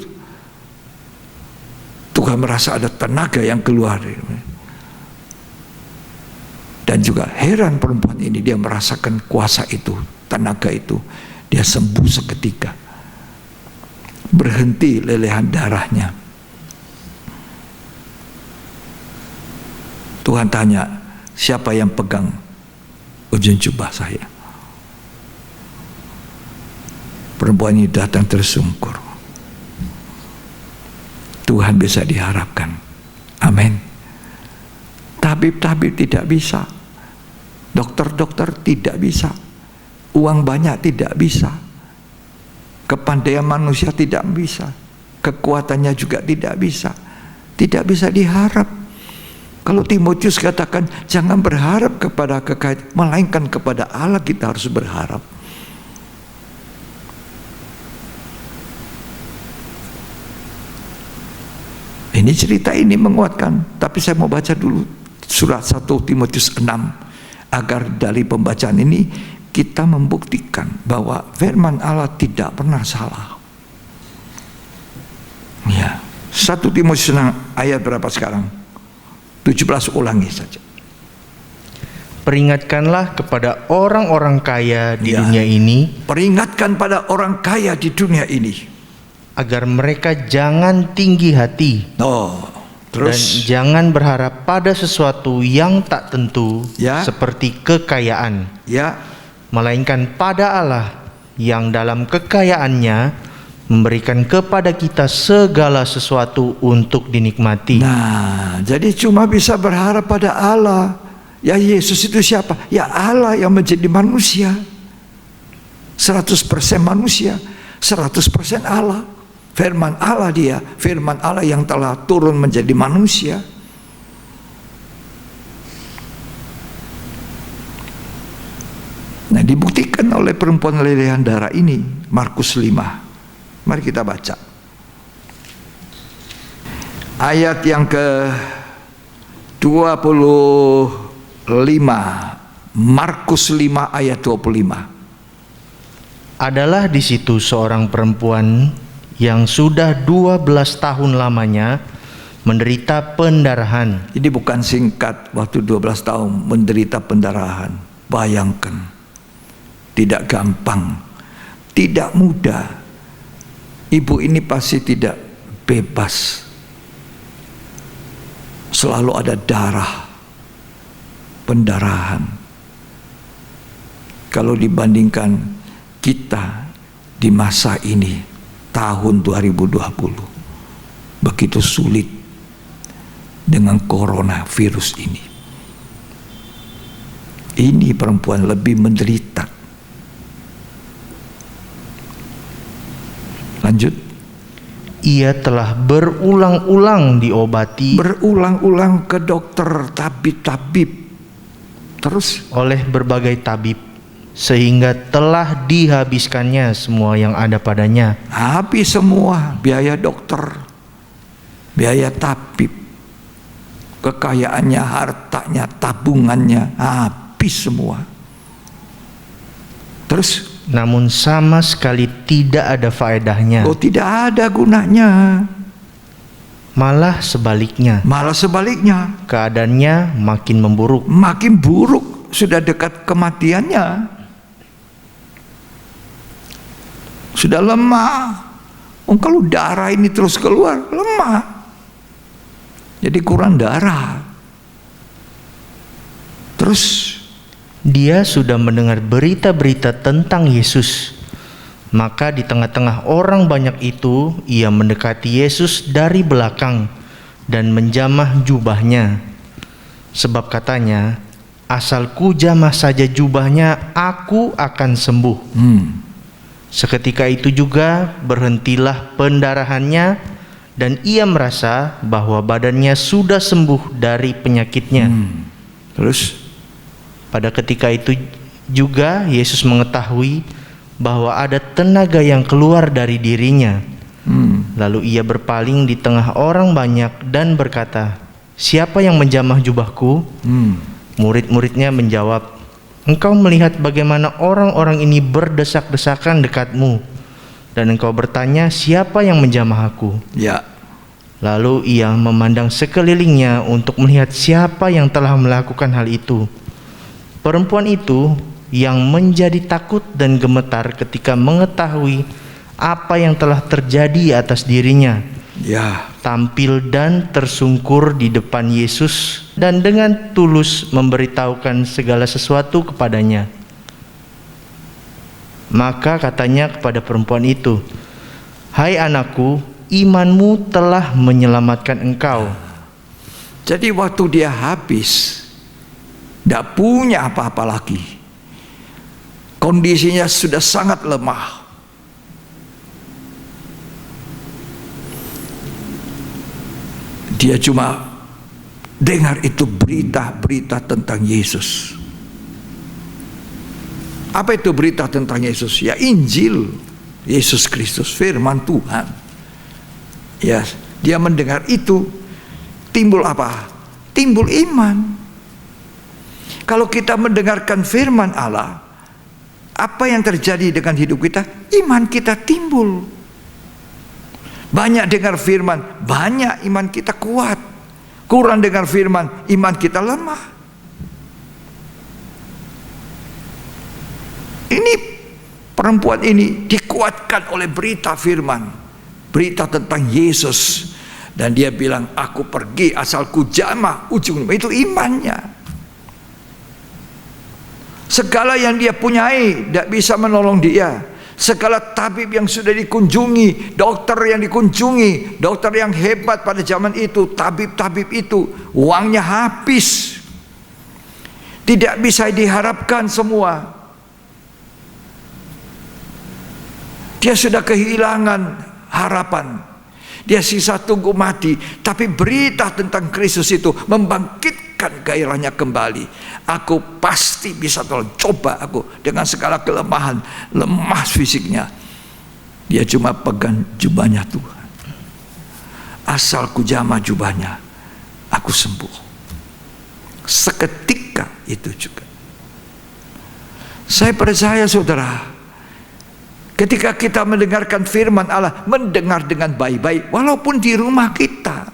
Tuhan merasa ada tenaga yang keluar. Dan juga heran perempuan ini, dia merasakan kuasa itu, tenaga itu. Dia sembuh seketika. Berhenti lelehan darahnya. Tuhan tanya, siapa yang pegang ujung jubah saya? Perempuan ini datang tersungkur. Tuhan bisa diharapkan. Amin. Tabib-tabib tidak bisa. Dokter-dokter tidak bisa. Uang banyak tidak bisa. Kepandaian manusia tidak bisa. Kekuatannya juga tidak bisa. Tidak bisa diharap. Kalau Timotius katakan jangan berharap kepada kekayaan, melainkan kepada Allah kita harus berharap. Ini cerita ini menguatkan, tapi saya mau baca dulu surat 1 Timotius 6 agar dari pembacaan ini kita membuktikan bahwa firman Allah tidak pernah salah. Ya, 1 Timotius 6 ayat berapa sekarang? 17, ulangi saja. Peringatkanlah kepada orang-orang kaya di dunia ini, Peringatkan pada orang kaya di dunia ini. agar mereka jangan tinggi hati Oh, dan terus jangan berharap pada sesuatu yang tak tentu Ya. seperti kekayaan, ya, melainkan pada Allah yang dalam kekayaannya memberikan kepada kita segala sesuatu untuk dinikmati. nah, jadi cuma bisa berharap pada Allah. Ya, Yesus itu siapa? Ya, Allah yang menjadi manusia. 100% manusia, 100% Allah. Firman Allah dia, firman Allah yang telah turun menjadi manusia. Nah, dibuktikan oleh perempuan lelehan darah ini, Markus 5. Mari kita baca. Ayat yang ke-25. Markus 5 ayat 25. Adalah di situ seorang perempuan yang sudah 12 tahun lamanya menderita pendarahan. Ini bukan singkat, waktu 12 tahun menderita pendarahan. Bayangkan, tidak gampang, tidak mudah. Ibu ini pasti tidak bebas. Selalu ada darah, pendarahan. Kalau dibandingkan kita di masa ini, tahun 2020, begitu sulit dengan coronavirus ini. Ini perempuan lebih menderita. Lanjut. Ia telah berulang-ulang diobati Berulang-ulang ke dokter, tabib-tabib. Terus oleh berbagai tabib, sehingga telah dihabiskannya semua yang ada padanya. habis semua biaya dokter, biaya tabib, kekayaannya, hartanya, tabungannya, habis semua. Terus, Namun sama sekali tidak ada faedahnya, oh tidak ada gunanya. malah sebaliknya Malah sebaliknya, keadaannya makin memburuk. makin buruk, sudah dekat kematiannya. Sudah lemah. Oh, kalau darah ini terus keluar, lemah. Jadi kurang darah. Terus Dia sudah mendengar berita-berita tentang Yesus. Maka di tengah-tengah orang banyak itu, ia mendekati Yesus dari belakang dan menjamah jubahnya. Sebab katanya, asal ku jamah saja jubahnya, aku akan sembuh. Seketika itu juga berhentilah pendarahannya, dan ia merasa bahwa badannya sudah sembuh dari penyakitnya. Terus Pada ketika itu juga Yesus mengetahui bahwa ada tenaga yang keluar dari dirinya. Lalu ia berpaling di tengah orang banyak dan berkata, "Siapa yang menjamah jubahku?" Murid-muridnya menjawab, "Engkau melihat bagaimana orang-orang ini berdesak-desakan dekatmu, dan engkau bertanya, siapa yang menjamah aku?" ya, Lalu ia memandang sekelilingnya untuk melihat siapa yang telah melakukan hal itu. Perempuan itu yang menjadi takut dan gemetar ketika mengetahui apa yang telah terjadi atas dirinya, ya, tampil dan tersungkur di depan Yesus dan dengan tulus memberitahukan segala sesuatu kepadanya. Maka katanya kepada perempuan itu, "Hai anakku, imanmu telah menyelamatkan engkau." Jadi waktu dia habis, tidak punya apa-apa lagi. Kondisinya sudah sangat lemah. Dia cuma dengar itu berita-berita tentang Yesus. Apa itu berita tentang Yesus? Ya Injil Yesus Kristus, firman Tuhan. Ya, dia mendengar itu, timbul apa? Timbul iman. Kalau kita mendengarkan firman Allah, apa yang terjadi dengan hidup kita? Iman kita timbul. Banyak dengar firman, banyak iman kita kuat. Kurang dengar firman, iman kita lemah. Ini perempuan ini dikuatkan oleh berita firman, berita tentang Yesus, dan dia bilang, aku pergi asalku jamah ujung. Itu imannya. Segala yang dia punyai tidak bisa menolong dia. Segala tabib yang sudah dikunjungi, dokter yang dikunjungi, dokter yang hebat pada zaman itu, tabib-tabib itu, uangnya habis. Tidak bisa diharapkan semua. Dia sudah kehilangan harapan. Dia sisa tunggu mati. Tapi berita tentang Kristus itu membangkitkan gairahnya kembali. Aku pasti bisa tolong. Coba aku dengan segala kelemahan, lemah fisiknya. Dia cuma pegang jubahnya Tuhan. Asal ku jamah jubahnya, aku sembuh. Seketika itu juga. Saya percaya saudara, ketika kita mendengarkan firman Allah, mendengar dengan baik-baik, walaupun di rumah kita,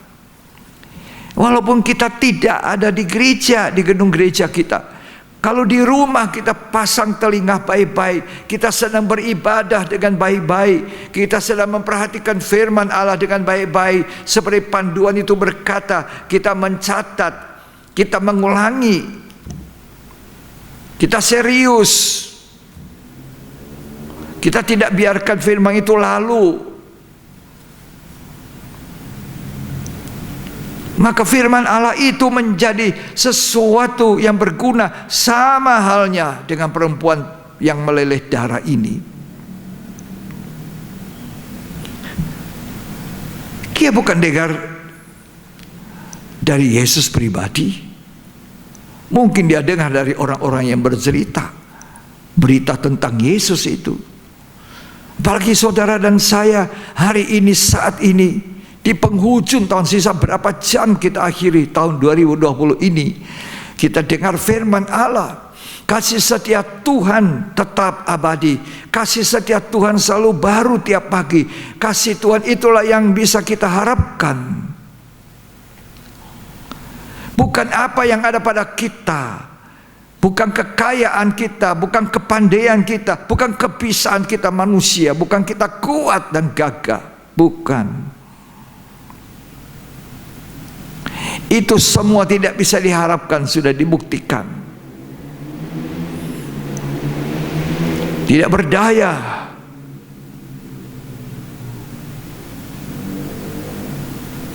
walaupun kita tidak ada di gereja, di gedung gereja kita, kalau di rumah kita pasang telinga baik-baik, kita sedang beribadah dengan baik-baik, kita sedang memperhatikan firman Allah dengan baik-baik, seperti panduan itu berkata, kita mencatat, kita mengulangi, kita serius. Kita tidak biarkan firman itu lalu. Maka firman Allah itu menjadi sesuatu yang berguna, sama halnya dengan perempuan yang meleleh darah ini. Dia bukan dengar dari Yesus pribadi. Mungkin dia dengar dari orang-orang yang bercerita berita tentang Yesus itu. Apalagi saudara dan saya hari ini, saat ini, di penghujung tahun, sisa berapa jam kita akhiri tahun 2020 ini, kita dengar firman Allah. Kasih setia Tuhan tetap abadi. Kasih setia Tuhan selalu baru tiap pagi. Kasih Tuhan itulah yang bisa kita harapkan. Bukan apa yang ada pada kita, bukan kekayaan kita, bukan kepandaian kita, bukan kebisaan kita manusia, bukan kita kuat dan gagah, bukan. Itu semua tidak bisa diharapkan, sudah dibuktikan. Tidak berdaya.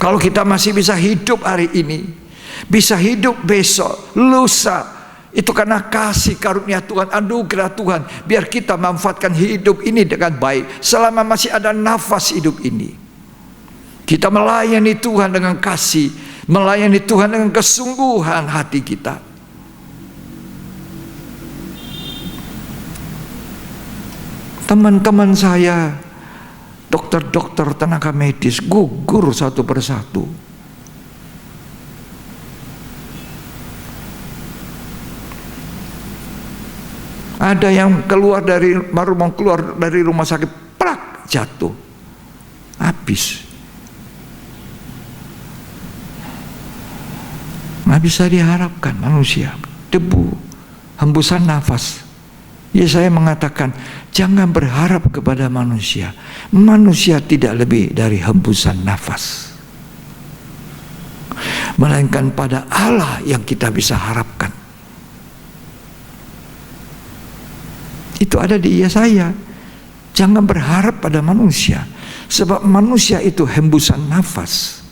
Kalau kita masih bisa hidup hari ini, bisa hidup besok, lusa, itu karena kasih karunia Tuhan, anugerah Tuhan. Biar kita memanfaatkan hidup ini dengan baik. Selama masih ada nafas hidup ini, kita melayani Tuhan dengan kasih, melayani Tuhan dengan kesungguhan hati kita. Teman-teman saya, dokter-dokter, tenaga medis, gugur satu persatu. Ada yang keluar dari, baru mau keluar dari rumah sakit, prak, jatuh, habis. Nggak bisa diharapkan manusia, debu, hembusan nafas. Ya, saya mengatakan jangan berharap kepada manusia. Manusia tidak lebih dari hembusan nafas, melainkan pada Allah yang kita bisa harapkan. Itu ada di saya. Jangan berharap pada manusia, sebab manusia itu hembusan nafas.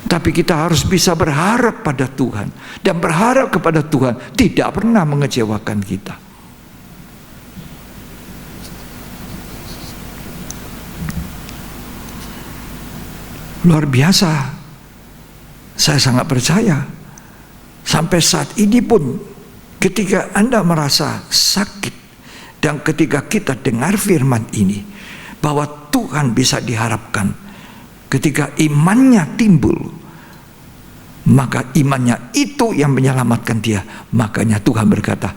Tapi kita harus bisa berharap pada Tuhan. Dan berharap kepada Tuhan tidak pernah mengecewakan kita. Luar biasa. Saya sangat percaya. Sampai saat ini pun, ketika Anda merasa sakit, dan ketika kita dengar firman ini, bahwa Tuhan bisa diharapkan, ketika imannya timbul, maka imannya itu yang menyelamatkan dia. Makanya Tuhan berkata,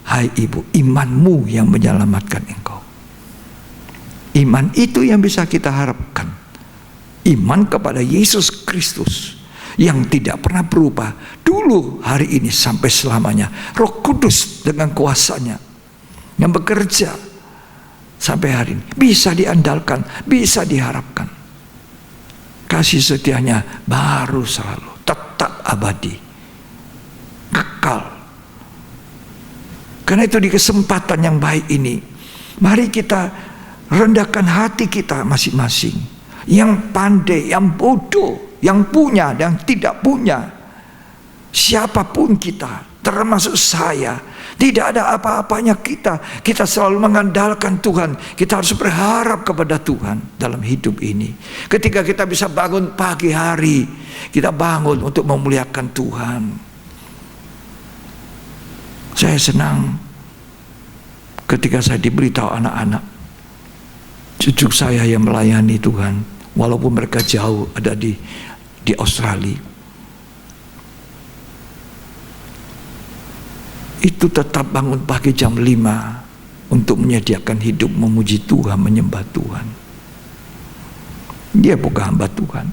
hai ibu, imanmu yang menyelamatkan engkau. Iman itu yang bisa kita harapkan. Iman kepada Yesus Kristus yang tidak pernah berubah, dulu, hari ini, sampai selamanya. Roh Kudus dengan kuasanya yang bekerja sampai hari ini, bisa diandalkan, bisa diharapkan. Kasih setianya baru selalu, tetap abadi, kekal. Karena itu di kesempatan yang baik ini, mari kita rendahkan hati kita masing-masing, yang pandai, yang bodoh, yang punya dan tidak punya, siapapun kita, termasuk saya, tidak ada apa-apanya kita. Kita selalu mengandalkan Tuhan. Kita harus berharap kepada Tuhan dalam hidup ini. Ketika kita bisa bangun pagi hari, kita bangun untuk memuliakan Tuhan. Saya senang ketika saya diberitahu anak-anak cucu saya yang melayani Tuhan, walaupun mereka jauh ada di Australia, itu tetap bangun pagi jam 5 untuk menyediakan hidup, memuji Tuhan, menyembah Tuhan. Dia bukan hamba Tuhan.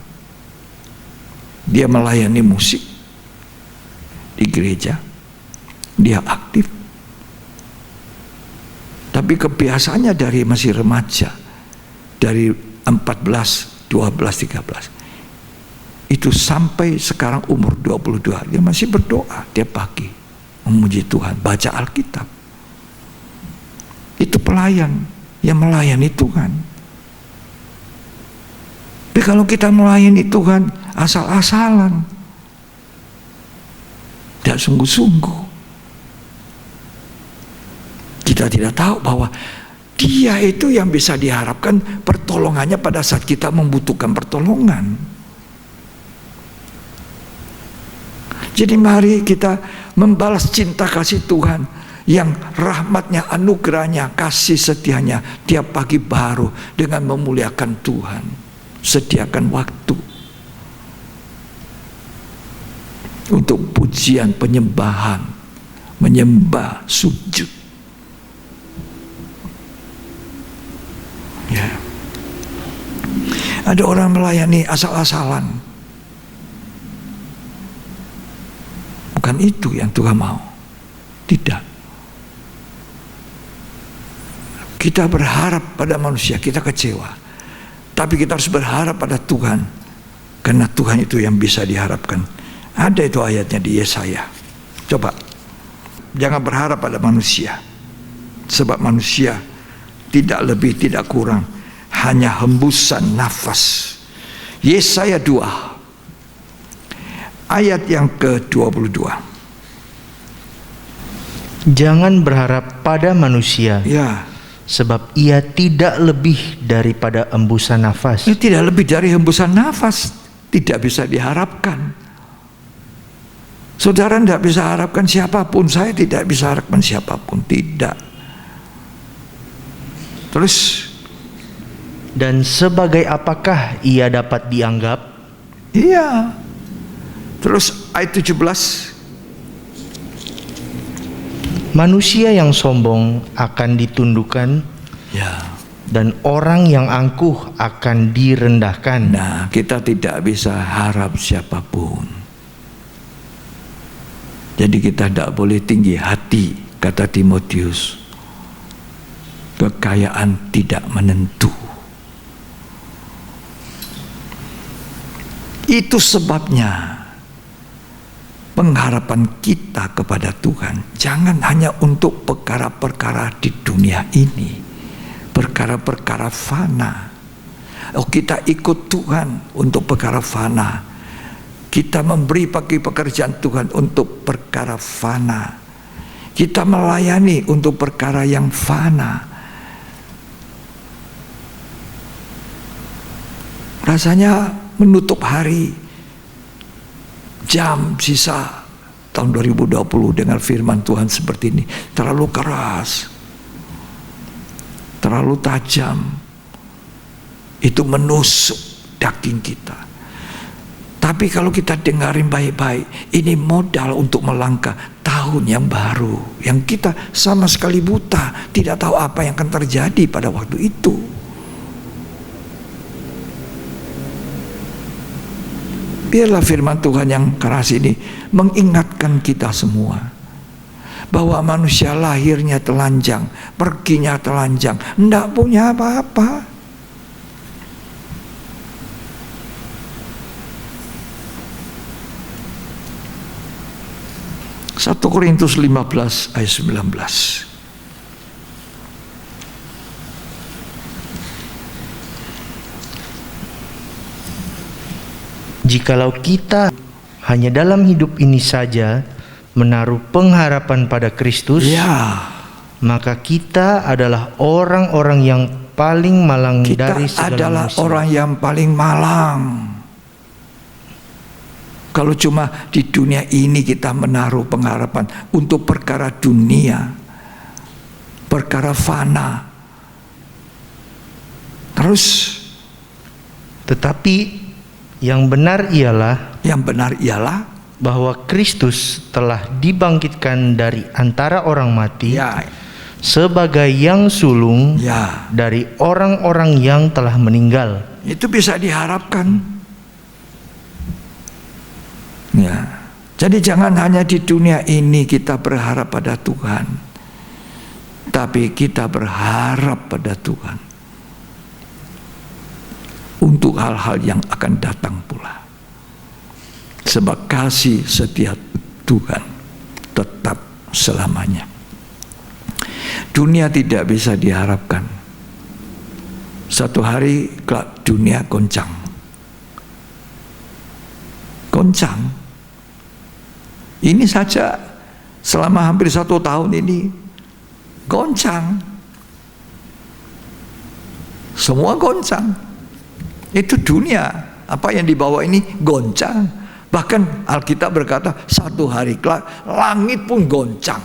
Dia melayani musik di gereja. Dia aktif. Tapi kebiasaannya dari masih remaja, dari 14, 12, 13, itu sampai sekarang umur 22, dia masih berdoa tiap pagi, memuji Tuhan, baca Alkitab. Itu pelayan yang melayani Tuhan. Tapi kalau kita melayani Tuhan asal-asalan, tidak sungguh-sungguh, kita tidak tahu bahwa Dia itu yang bisa diharapkan pertolongannya pada saat kita membutuhkan pertolongan. Jadi mari kita membalas cinta kasih Tuhan yang rahmatnya, anugerahnya, kasih setianya tiap pagi baru dengan memuliakan Tuhan. Sediakan waktu untuk pujian, penyembahan, menyembah, sujud. Ya. Ada orang melayani asal-asalan. Bukan itu yang Tuhan mau. Tidak. Kita berharap pada manusia, kita kecewa. Tapi kita harus berharap pada Tuhan, karena Tuhan itu yang bisa diharapkan. Ada itu ayatnya di Yesaya. Coba. Jangan berharap pada manusia, sebab manusia tidak lebih tidak kurang, hanya hembusan nafas. Yesaya 2 ayat yang ke-22. Jangan berharap pada manusia, Ya, sebab ia tidak lebih daripada hembusan nafas. ini tidak lebih dari hembusan nafas, tidak bisa diharapkan. Saudara tidak bisa harapkan siapapun, saya tidak bisa harapkan siapapun, tidak. Terus, Dan sebagai apakah ia dapat dianggap? iya. Terus ayat 17. Manusia yang sombong akan ditundukkan, Ya. dan orang yang angkuh akan direndahkan. Nah, kita tidak bisa harap siapapun. Jadi kita tidak boleh tinggi hati, kata Timotius. Kekayaan tidak menentu. Itu sebabnya pengharapan kita kepada Tuhan jangan hanya untuk perkara-perkara di dunia ini, perkara-perkara fana. Oh, kita ikut Tuhan untuk perkara fana, Kita memberi bagi pekerjaan Tuhan untuk perkara fana. Kita melayani untuk perkara yang fana. Rasanya menutup hari, jam sisa tahun 2020 dengan firman Tuhan seperti ini terlalu keras, terlalu tajam. Itu menusuk daging kita. Tapi kalau kita dengarin baik-baik, ini modal untuk melangkah tahun yang baru, yang kita sama sekali buta, tidak tahu apa yang akan terjadi pada waktu itu. Biarlah firman Tuhan yang keras ini mengingatkan kita semua bahwa manusia lahirnya telanjang, perginya telanjang, tidak punya apa-apa. 1 Korintus 15 ayat 19. Jikalau kita hanya dalam hidup ini saja menaruh pengharapan pada Kristus, maka kita adalah orang-orang yang paling malang dari segala manusia. Kita adalah orang yang paling malang. Kalau cuma di dunia ini kita menaruh pengharapan untuk perkara dunia, perkara fana. Terus, tetapi yang benar ialah bahwa Kristus telah dibangkitkan dari antara orang mati sebagai yang sulung dari orang-orang yang telah meninggal. Itu bisa diharapkan. Jadi jangan hanya di dunia ini kita berharap pada Tuhan, tapi kita berharap pada Tuhan untuk hal-hal yang akan datang pula. Sebab kasih setia Tuhan tetap selamanya. Dunia tidak bisa diharapkan. Satu hari kelak dunia goncang. Ini saja selama hampir 1 tahun ini goncang. Semua goncang. Itu dunia. Apa yang dibawa ini goncang. Bahkan Alkitab berkata 1 hari kelak langit pun goncang.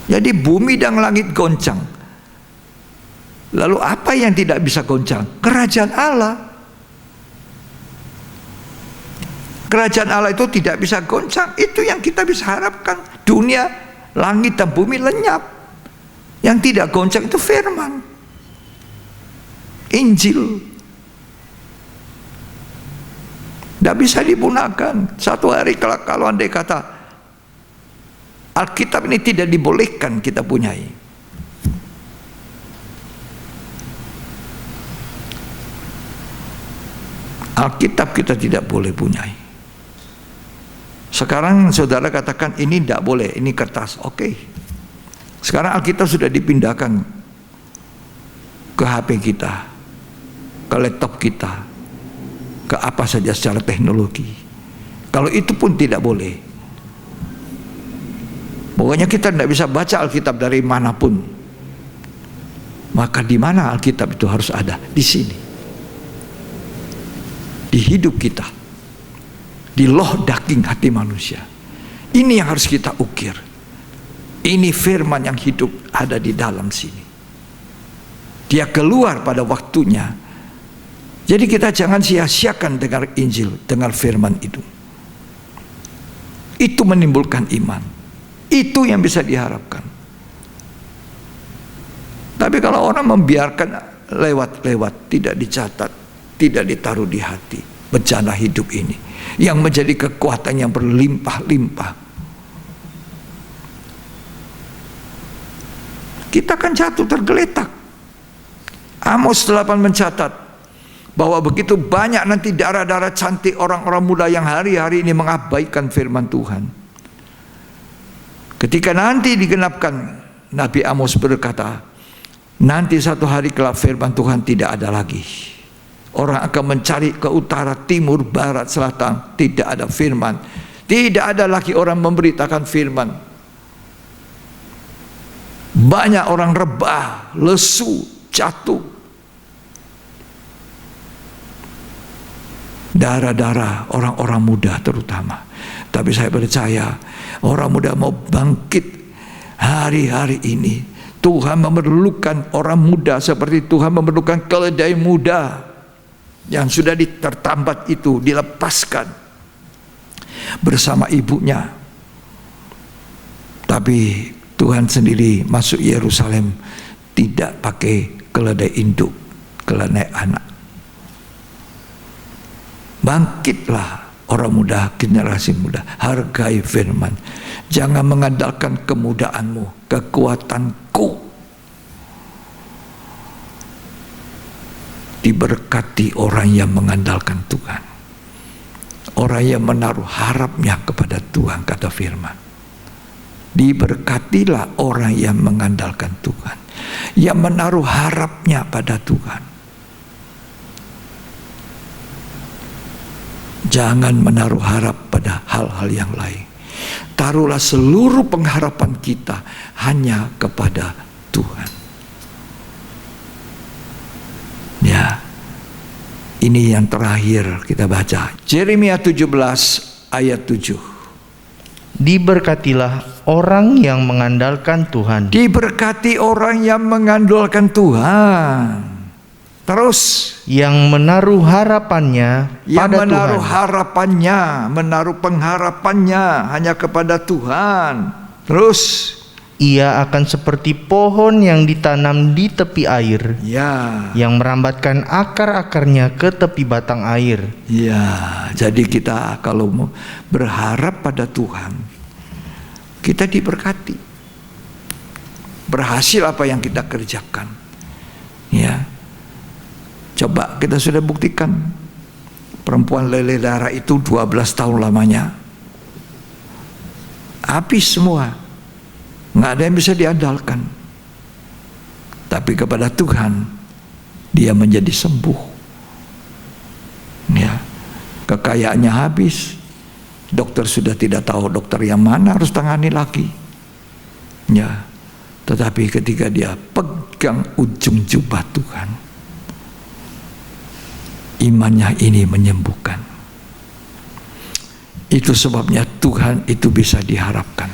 Jadi bumi dan langit goncang. Lalu apa yang tidak bisa goncang? Kerajaan Allah. Kerajaan Allah itu tidak bisa goncang. Itu yang kita bisa harapkan. Dunia, langit dan bumi lenyap. Yang tidak goncang itu firman, Injil. Tidak bisa dipunahkan. Satu hari kalau andai kata Alkitab ini tidak dibolehkan kita punyai, Alkitab kita tidak boleh punyai. Sekarang saudara katakan ini tidak boleh, ini kertas. Oke. Sekarang Alkitab sudah dipindahkan ke HP kita, ke laptop kita, ke apa saja secara teknologi. Kalau itu pun tidak boleh. Pokoknya kita tidak bisa baca Alkitab dari manapun. Maka di mana Alkitab itu harus ada? Di sini. Di hidup kita. Di loh daging hati manusia. Ini yang harus kita ukir. Ini firman yang hidup ada di dalam sini. Dia keluar pada waktunya. Jadi kita jangan sia-siakan dengar Injil, dengar firman itu. Itu menimbulkan iman. Itu yang bisa diharapkan. Tapi kalau orang membiarkan lewat-lewat, tidak dicatat, tidak ditaruh di hati, bencana hidup ini yang menjadi kekuatan yang berlimpah-limpah, kita akan jatuh tergeletak. Amos 8 mencatat bahwa begitu banyak nanti darah-darah cantik orang-orang muda yang hari-hari ini mengabaikan firman Tuhan. Ketika nanti digenapkan, Nabi Amos berkata, nanti satu hari kelak firman Tuhan tidak ada lagi. Orang akan mencari ke utara, timur, barat, selatan. Tidak ada firman. Tidak ada lagi orang memberitakan firman. Banyak orang rebah, lesu, jatuh. Darah-darah orang-orang muda terutama. Tapi saya percaya orang muda mau bangkit hari-hari ini. Tuhan memerlukan orang muda seperti Tuhan memerlukan keledai muda yang sudah tertambat itu dilepaskan bersama ibunya. Tapi Tuhan sendiri masuk Yerusalem tidak pakai keledai induk, keledai anak. Bangkitlah orang muda, generasi muda, hargai firman. Jangan mengandalkan kemudaanmu, kekuatanku. Diberkati orang yang mengandalkan Tuhan, orang yang menaruh harapnya kepada Tuhan, kata firman. Diberkatilah orang yang mengandalkan Tuhan, yang menaruh harapnya pada Tuhan. Jangan menaruh harap pada hal-hal yang lain. Taruhlah seluruh pengharapan kita hanya kepada Tuhan. Ya, ini yang terakhir kita baca. Yeremia 17 ayat 7. Diberkatilah orang yang mengandalkan Tuhan. Diberkati orang yang mengandalkan Tuhan. Terus Yang menaruh harapannya yang pada menaruh Tuhan. harapannya, menaruh pengharapannya hanya kepada Tuhan. Terus Ia akan seperti pohon yang ditanam di tepi air, ya, yang merambatkan akar-akarnya ke tepi batang air. ya, jadi kita kalau mau berharap pada Tuhan, kita diberkati. Berhasil apa yang kita kerjakan. Ya. Coba kita sudah buktikan. Perempuan lele darah itu 12 tahun lamanya. Habis semua. Nggak ada yang bisa diandalkan. Tapi kepada Tuhan dia menjadi sembuh. Ya. Kekayaannya habis. Dokter sudah tidak tahu dokter yang mana harus tangani lagi. Ya. Tetapi ketika dia pegang ujung jubah Tuhan, imannya ini menyembuhkan. Itu sebabnya Tuhan itu bisa diharapkan.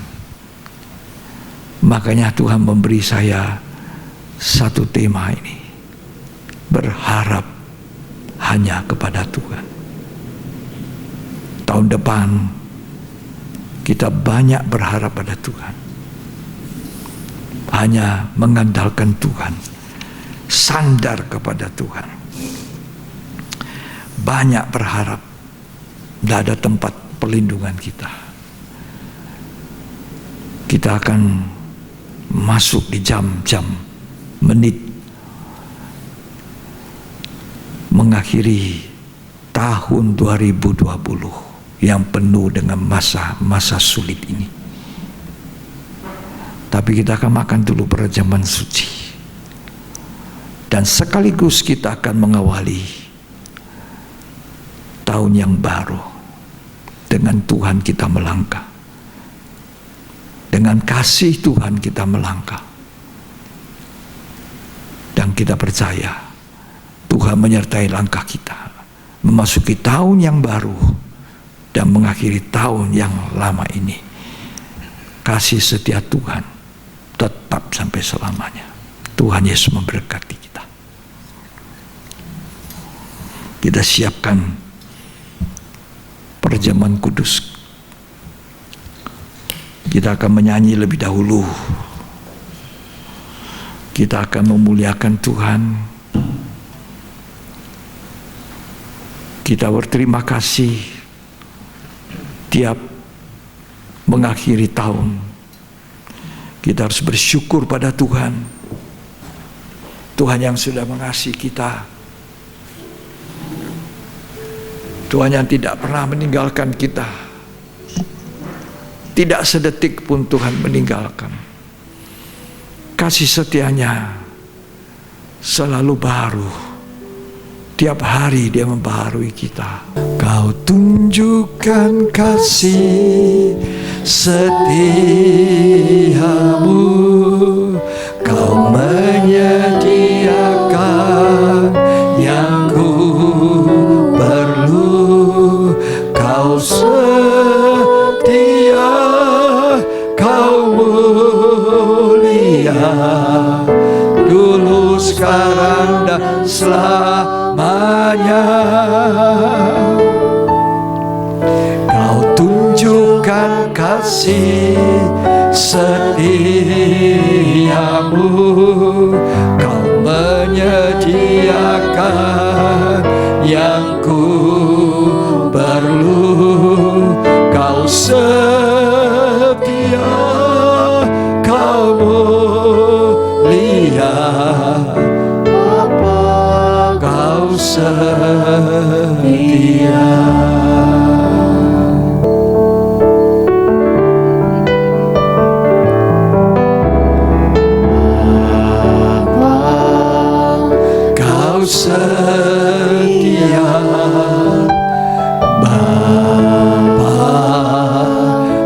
Makanya Tuhan memberi saya satu tema ini. Berharap hanya kepada Tuhan. Tahun depan kita banyak berharap pada Tuhan. Hanya mengandalkan Tuhan. Sandar kepada Tuhan. Banyak berharap. Tidak ada tempat perlindungan kita. Kita akan masuk di jam-jam, menit, mengakhiri tahun 2020 yang penuh dengan masa-masa sulit ini. Tapi kita akan makan dulu perjamuan suci. Dan sekaligus kita akan mengawali tahun yang baru dengan Tuhan kita melangkah. Dengan kasih Tuhan kita melangkah. Dan kita percaya Tuhan menyertai langkah kita memasuki tahun yang baru dan mengakhiri tahun yang lama ini. Kasih setia Tuhan tetap sampai selamanya. Tuhan Yesus memberkati kita. Kita siapkan perjamuan kudus. Kita akan menyanyi lebih dahulu. Kita akan memuliakan Tuhan. Kita berterima kasih tiap mengakhiri tahun. Kita harus bersyukur pada Tuhan. Tuhan yang sudah mengasihi kita. Tuhan yang tidak pernah meninggalkan kita. Tidak sedetik pun Tuhan meninggalkan. Kasih setianya selalu baru Tiap hari Dia membaharui kita. Kau tunjukkan kasih setiamu, Kau menyediakan yang ku perlu. Kau setia, Kau mulia, dulu, sekarang, dan selamanya. Kau tunjukkan kasih setiamu, Kau menyediakan yang ku perlu. Kau setia, Kau mulia, Bapa, Kau setia. Kau setia, Bapa,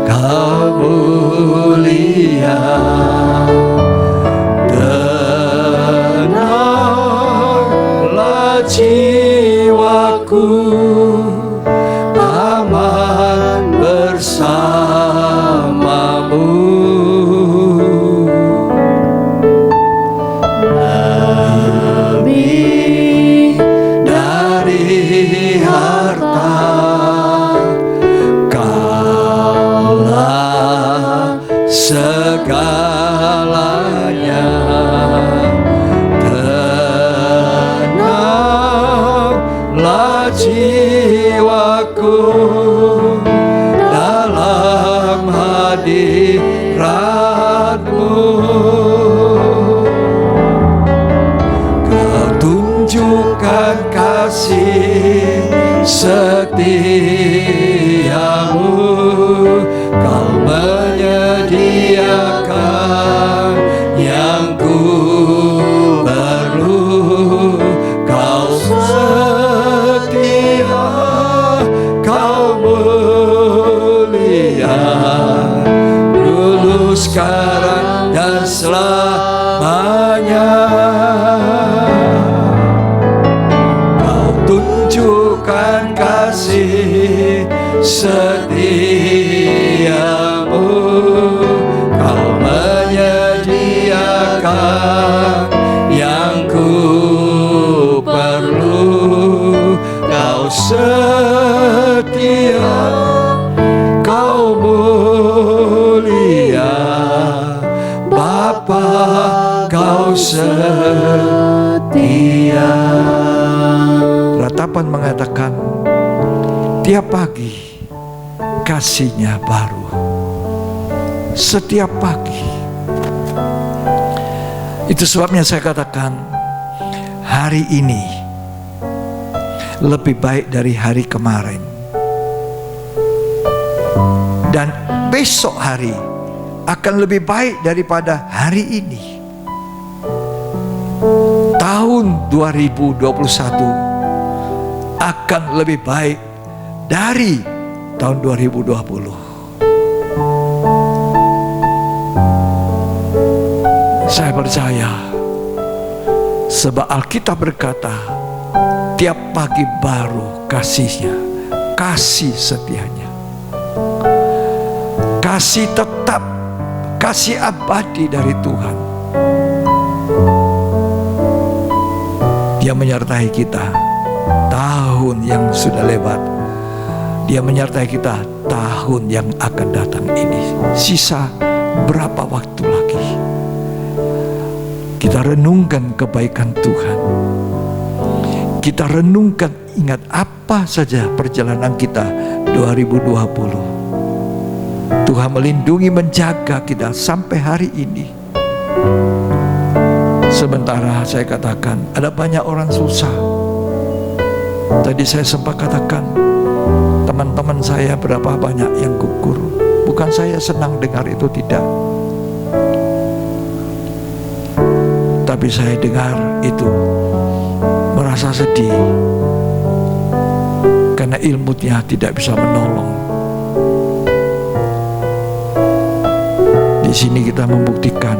Kau mulia. Tenanglah jiwaku, aman bersamamu. Lebih dari harta, Kaulah segalanya. Tenanglah jiwaku dalam hadirat-Mu. Kau tunjukkan kasih setiamu, Kau menyediakan yang ku perlu. Kau setia, Kau mulia, dulu, sekarang, dan selamanya. Kau tunjukkan kasih setiamu, Kau menyediakan yang ku perlu. Kau setia, Kau mulia, Bapa, Kau setia. Ratapan mengatakan, tiap pagi kasih-Nya baru. Setiap pagi. Itu sebabnya saya katakan, hari ini lebih baik dari hari kemarin, dan besok hari akan lebih baik daripada hari ini. Tahun 2021 akan lebih baik dari tahun 2020. Saya percaya, sebab Alkitab berkata, tiap pagi baru kasih-Nya, kasih setianya, kasih tetap, kasih abadi dari Tuhan. Dia menyertai kita tahun yang sudah lewat, Dia menyertai kita tahun yang akan datang ini. Sisa berapa waktu lagi? Kita renungkan kebaikan Tuhan. Kita renungkan, ingat apa saja perjalanan kita 2020. Tuhan melindungi, menjaga kita sampai hari ini. Sementara saya katakan, ada banyak orang susah. Tadi saya sempat katakan, teman-teman saya berapa banyak yang gugur. Bukan saya senang dengar itu, tidak. Tapi saya dengar itu, merasa sedih karena ilmunya tidak bisa menolong. Di sini kita membuktikan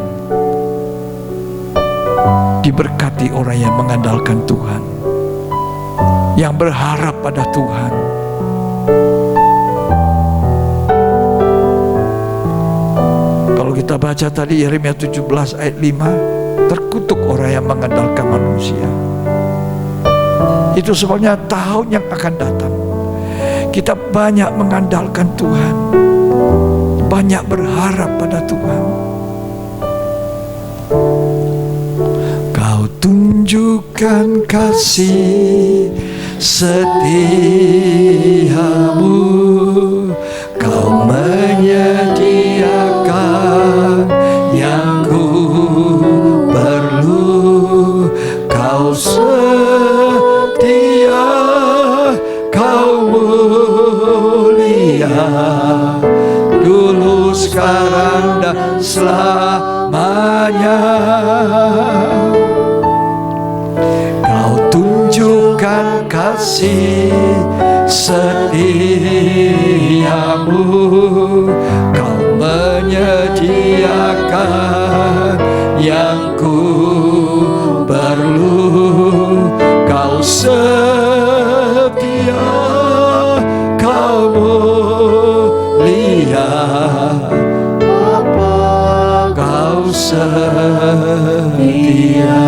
diberkati orang yang mengandalkan Tuhan, yang berharap pada Tuhan. Kalau kita baca tadi Yeremia 17 ayat 5, terkutuk orang yang mengandalkan manusia. Itu sebabnya tahun yang akan datang kita banyak mengandalkan Tuhan, banyak berharap pada Tuhan. Kau tunjukkan kasih setiamu, Kau menyediakan yang ku perlu. Kau setia, Kau mulia, dulu, sekarang, dan selamanya. Kau tunjukkan kasih setiamu, Kau menyediakan yang ku perlu. Kau setia, Kau mulia, Kau setia.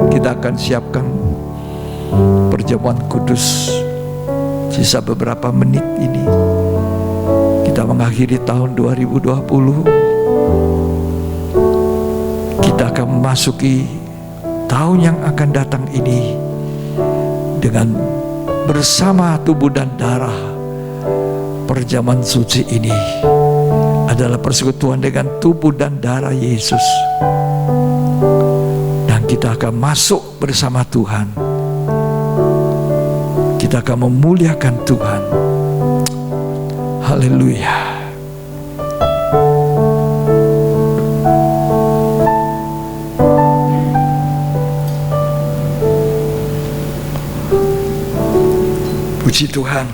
Kita akan siapkan perjamuan kudus. Sisa beberapa menit ini kita mengakhiri tahun 2020. Kita akan memasuki tahun yang akan datang ini dengan bersama tubuh dan darah. Perjamuan suci ini adalah persekutuan dengan tubuh dan darah Yesus, dan kita akan masuk bersama Tuhan. Kita akan memuliakan Tuhan. Haleluya. Puji Tuhan.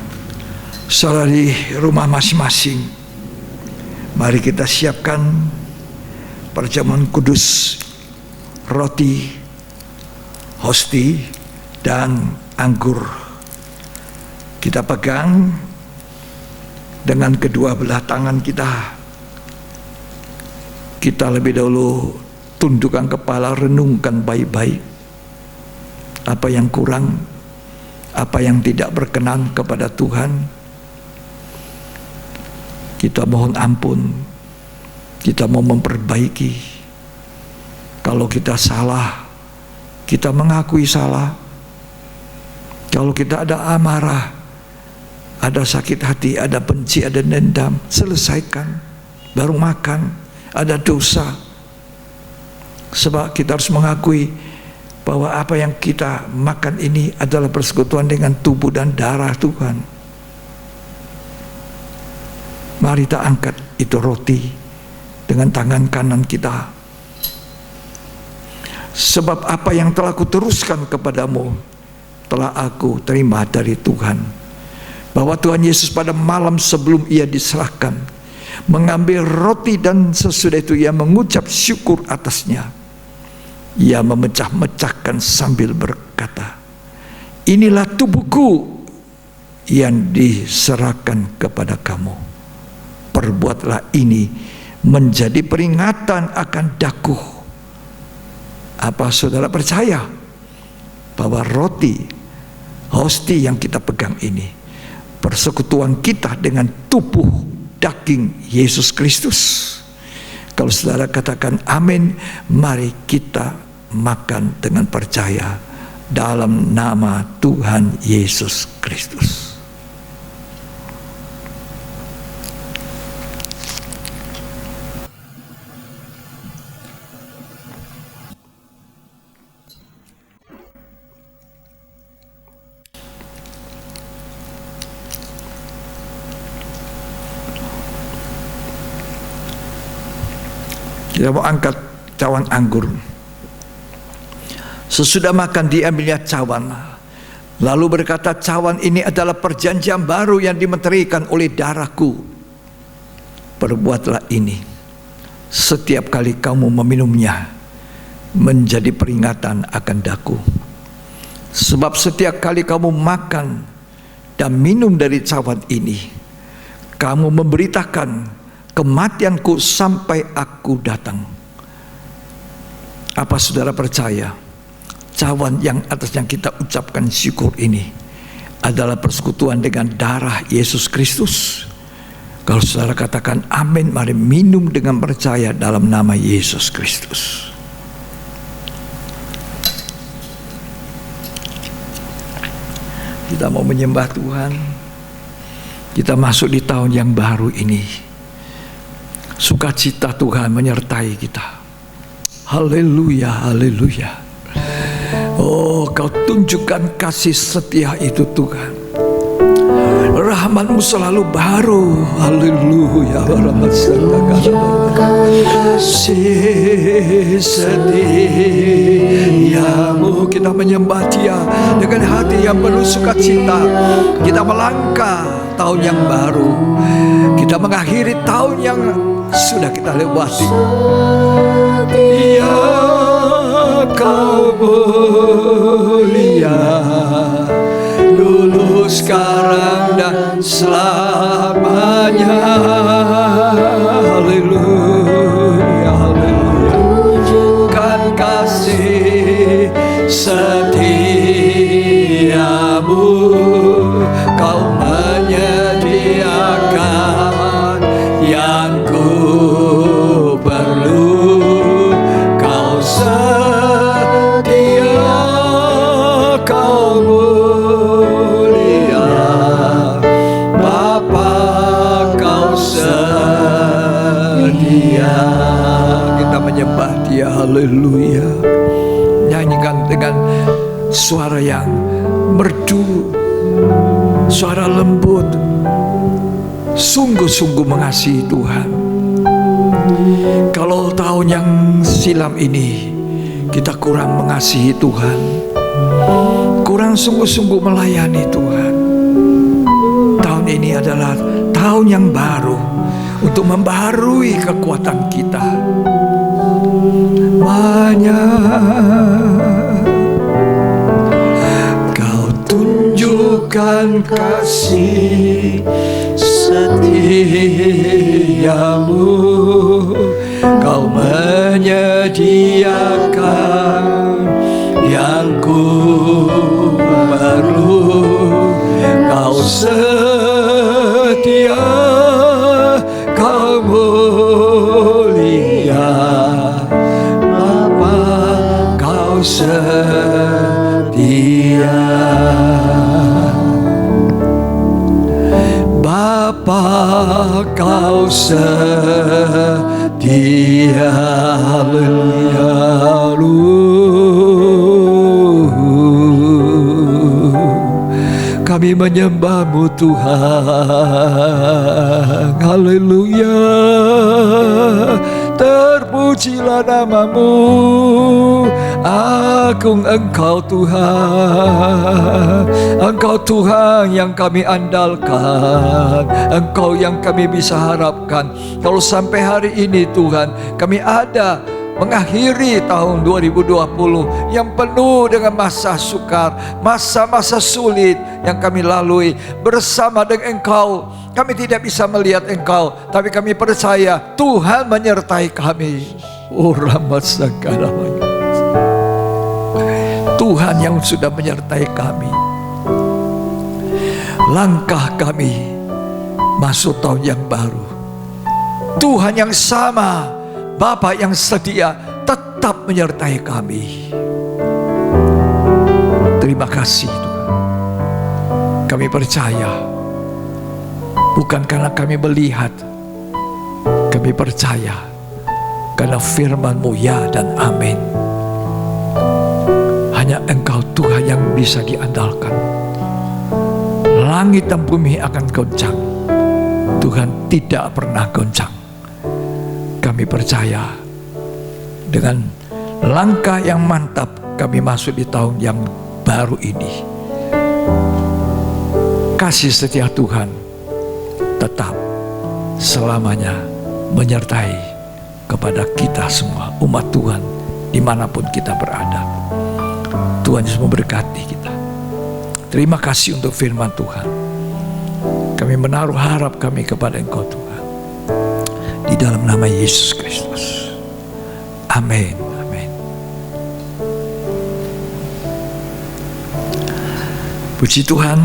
Saudara di rumah masing-masing, mari kita siapkan perjamuan kudus, roti, hosti, dan anggur. Kita pegang dengan kedua belah tangan kita. Kita lebih dahulu tundukkan kepala, renungkan baik-baik apa yang kurang, apa yang tidak berkenan kepada Tuhan. Kita mohon ampun, kita mau memperbaiki. Kalau kita salah, kita mengakui salah. Kalau kita ada amarah, ada sakit hati, ada benci, ada dendam, selesaikan, baru makan. Ada dosa, sebab kita harus mengakui bahwa apa yang kita makan ini adalah persekutuan dengan tubuh dan darah Tuhan. Mari kita angkat itu roti dengan tangan kanan kita. Sebab apa yang telah kuteruskan kepadamu telah aku terima dari Tuhan, bahwa Tuhan Yesus pada malam sebelum ia diserahkan mengambil roti, dan sesudah itu ia mengucap syukur atasnya. Ia memecah-mecahkan sambil berkata, inilah tubuhku yang diserahkan kepada kamu. Perbuatlah ini menjadi peringatan akan daku. Apa saudara percaya bahwa roti, hosti yang kita pegang ini persekutuan kita dengan tubuh daging Yesus Kristus? Kalau saudara katakan amin, mari kita makan dengan percaya dalam nama Tuhan Yesus Kristus. Kita mau angkat cawan anggur. Sesudah makan diambilnya cawan, lalu berkata, cawan ini adalah perjanjian baru yang dimeterikan oleh darahku. Perbuatlah ini setiap kali kamu meminumnya, menjadi peringatan akan daku. Sebab setiap kali kamu makan dan minum dari cawan ini, kamu memberitakan kematianku sampai aku datang. Apa saudara percaya cawan yang atasnya kita ucapkan syukur ini adalah persekutuan dengan darah Yesus Kristus? Kalau saudara katakan amin, mari minum dengan percaya dalam nama Yesus Kristus. Kita mau menyembah Tuhan. Kita masuk di tahun yang baru ini. Sukacita Tuhan menyertai kita. Haleluya, haleluya. Oh, Kau tunjukkan kasih setia itu Tuhan. Rahmat-Mu selalu baru. Haleluya. Kasih setiamu. Kita menyembah Dia dengan hati yang penuh sukacita. Kita melangkah tahun yang baru. Kita mengakhiri tahun yang sudah kita lewati. Ya, Kau mulia, dulu, sekarang, dan selamanya. Haleluya, haleluya. Tunjukkan kasih setiamu. Kau menyediakan yang ku perlu. Kau setia, Kau mulia, Bapa, Kau setia. Kita menyembah Dia. Haleluya. Nyanyikan dengan suara yang merdu, suara lembut. Sungguh-sungguh mengasihi Tuhan. Kalau tahun yang silam ini kita kurang mengasihi Tuhan, kurang sungguh-sungguh melayani Tuhan, tahun ini adalah tahun yang baru untuk membaharui kekuatan kita. Kau tunjukkan kasih setiamu. Kau menyediakan yang ku perlu. Kau setia, Kau mulia, Bapa, Kau setia. Bapa, Kau setia. Haleluya. Kami menyembah-Mu Tuhan. Haleluya. Terpujilah nama-Mu. Agung Engkau Tuhan. Engkau Tuhan yang kami andalkan. Engkau yang kami bisa harapkan. Kalau sampai hari ini Tuhan, kami ada mengakhiri tahun 2020 yang penuh dengan masa sukar, masa-masa sulit yang kami lalui bersama dengan Engkau. Kami tidak bisa melihat Engkau, tapi kami percaya Tuhan menyertai kami. Tuhan yang sudah menyertai kami. Langkah kami masuk tahun yang baru. Tuhan yang sama, Bapa yang setia, tetap menyertai kami. Terima kasih Tuhan. Kami percaya, bukan karena kami melihat, kami percaya karena firman-Mu ya dan amin. Hanya Engkau Tuhan yang bisa diandalkan. Langit dan bumi akan goncang, Tuhan tidak pernah goncang. Kami percaya dengan langkah yang mantap kami masuk di tahun yang baru ini. Kasih setia Tuhan tetap selamanya menyertai kepada kita semua, umat Tuhan, dimanapun kita berada. Tuhan Yesus memberkati kita. Terima kasih untuk firman Tuhan. Kami menaruh harap kami kepada Engkau Tuhan, di dalam nama Yesus Kristus. Amin. Amin. Puji Tuhan,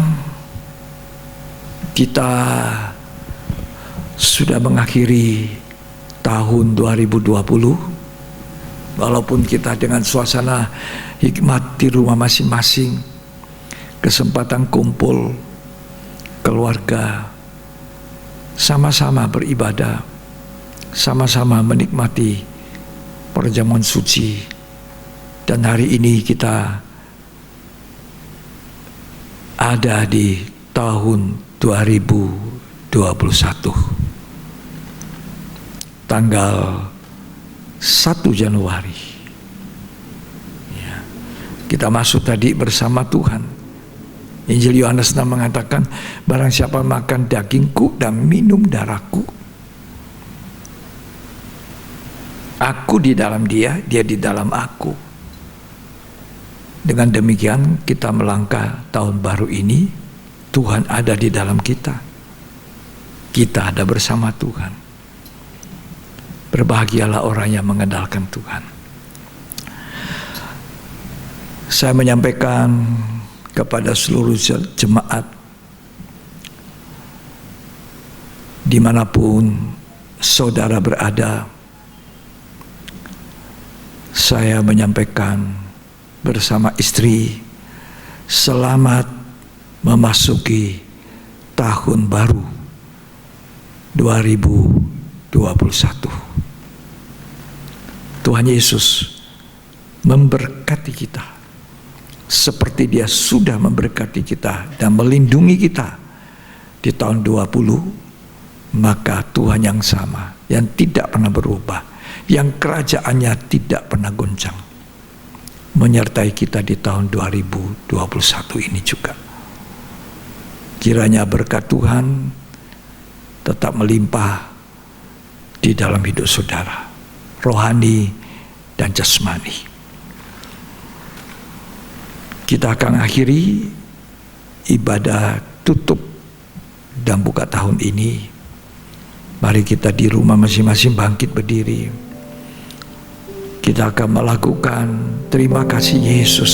kita sudah mengakhiri tahun 2020. Walaupun kita dengan suasana hikmat di rumah masing-masing, kesempatan kumpul keluarga, sama-sama beribadah, sama-sama menikmati perjamuan suci. Dan hari ini kita ada di tahun 2021, tanggal 1 Januari. Ya, kita masuk tadi bersama Tuhan. Injil Yohanes 6 mengatakan, barang siapa makan dagingku dan minum darahku, aku di dalam dia, dia di dalam aku. Dengan demikian kita melangkah tahun baru ini, Tuhan ada di dalam kita. Kita ada bersama Tuhan. Berbahagialah orang yang mengandalkan Tuhan. Saya menyampaikan kepada seluruh jemaat dimanapun saudara berada, saya menyampaikan bersama istri, selamat memasuki tahun baru 2021. Tuhan Yesus memberkati kita seperti Dia sudah memberkati kita dan melindungi kita di tahun 20, maka Tuhan yang sama, yang tidak pernah berubah, yang kerajaannya tidak pernah goncang, menyertai kita di tahun 2021 ini juga. Kiranya berkat Tuhan tetap melimpah di dalam hidup saudara, rohani dan jasmani. Kita akan akhiri ibadah tutup dan buka tahun ini. Mari kita di rumah masing-masing bangkit berdiri. Kita akan melakukan terima kasih Yesus.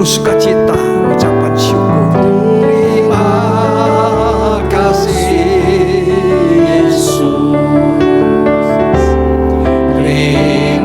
Sukacita, ucapan syukur. Terima kasih Yesus. Terima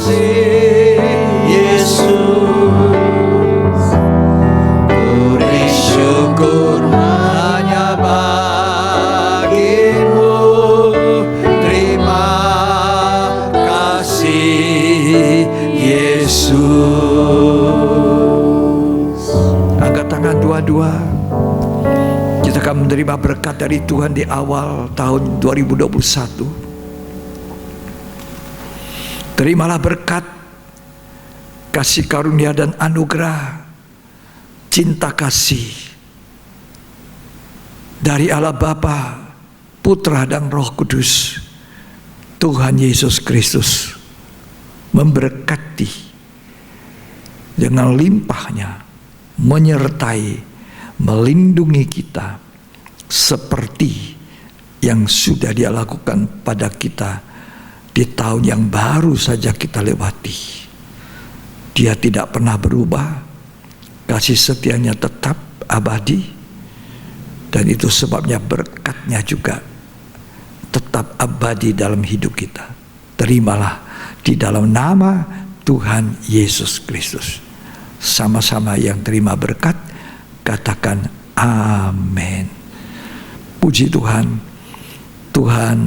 kasih Yesus, beri syukur hanya bagimu. Terima kasih Yesus. Angkat tangan dua-dua. Kita akan menerima berkat dari Tuhan di awal tahun 2021. Terimalah berkat, kasih karunia dan anugerah, cinta kasih dari Allah Bapa, Putra dan Roh Kudus. Tuhan Yesus Kristus memberkati dengan limpahnya, menyertai, melindungi kita seperti yang sudah Dia lakukan pada kita di tahun yang baru saja kita lewati. Dia tidak pernah berubah, kasih setianya tetap abadi, dan itu sebabnya berkatnya juga tetap abadi dalam hidup kita. Terimalah di dalam nama Tuhan Yesus Kristus. Sama-sama yang terima berkat, katakan amin. Puji Tuhan, Tuhan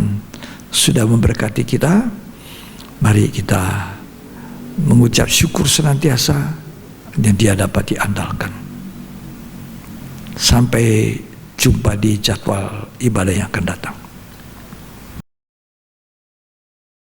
sudah memberkati kita. Mari kita mengucap syukur senantiasa dan Dia dapat diandalkan. Sampai jumpa di jadwal ibadah yang akan datang.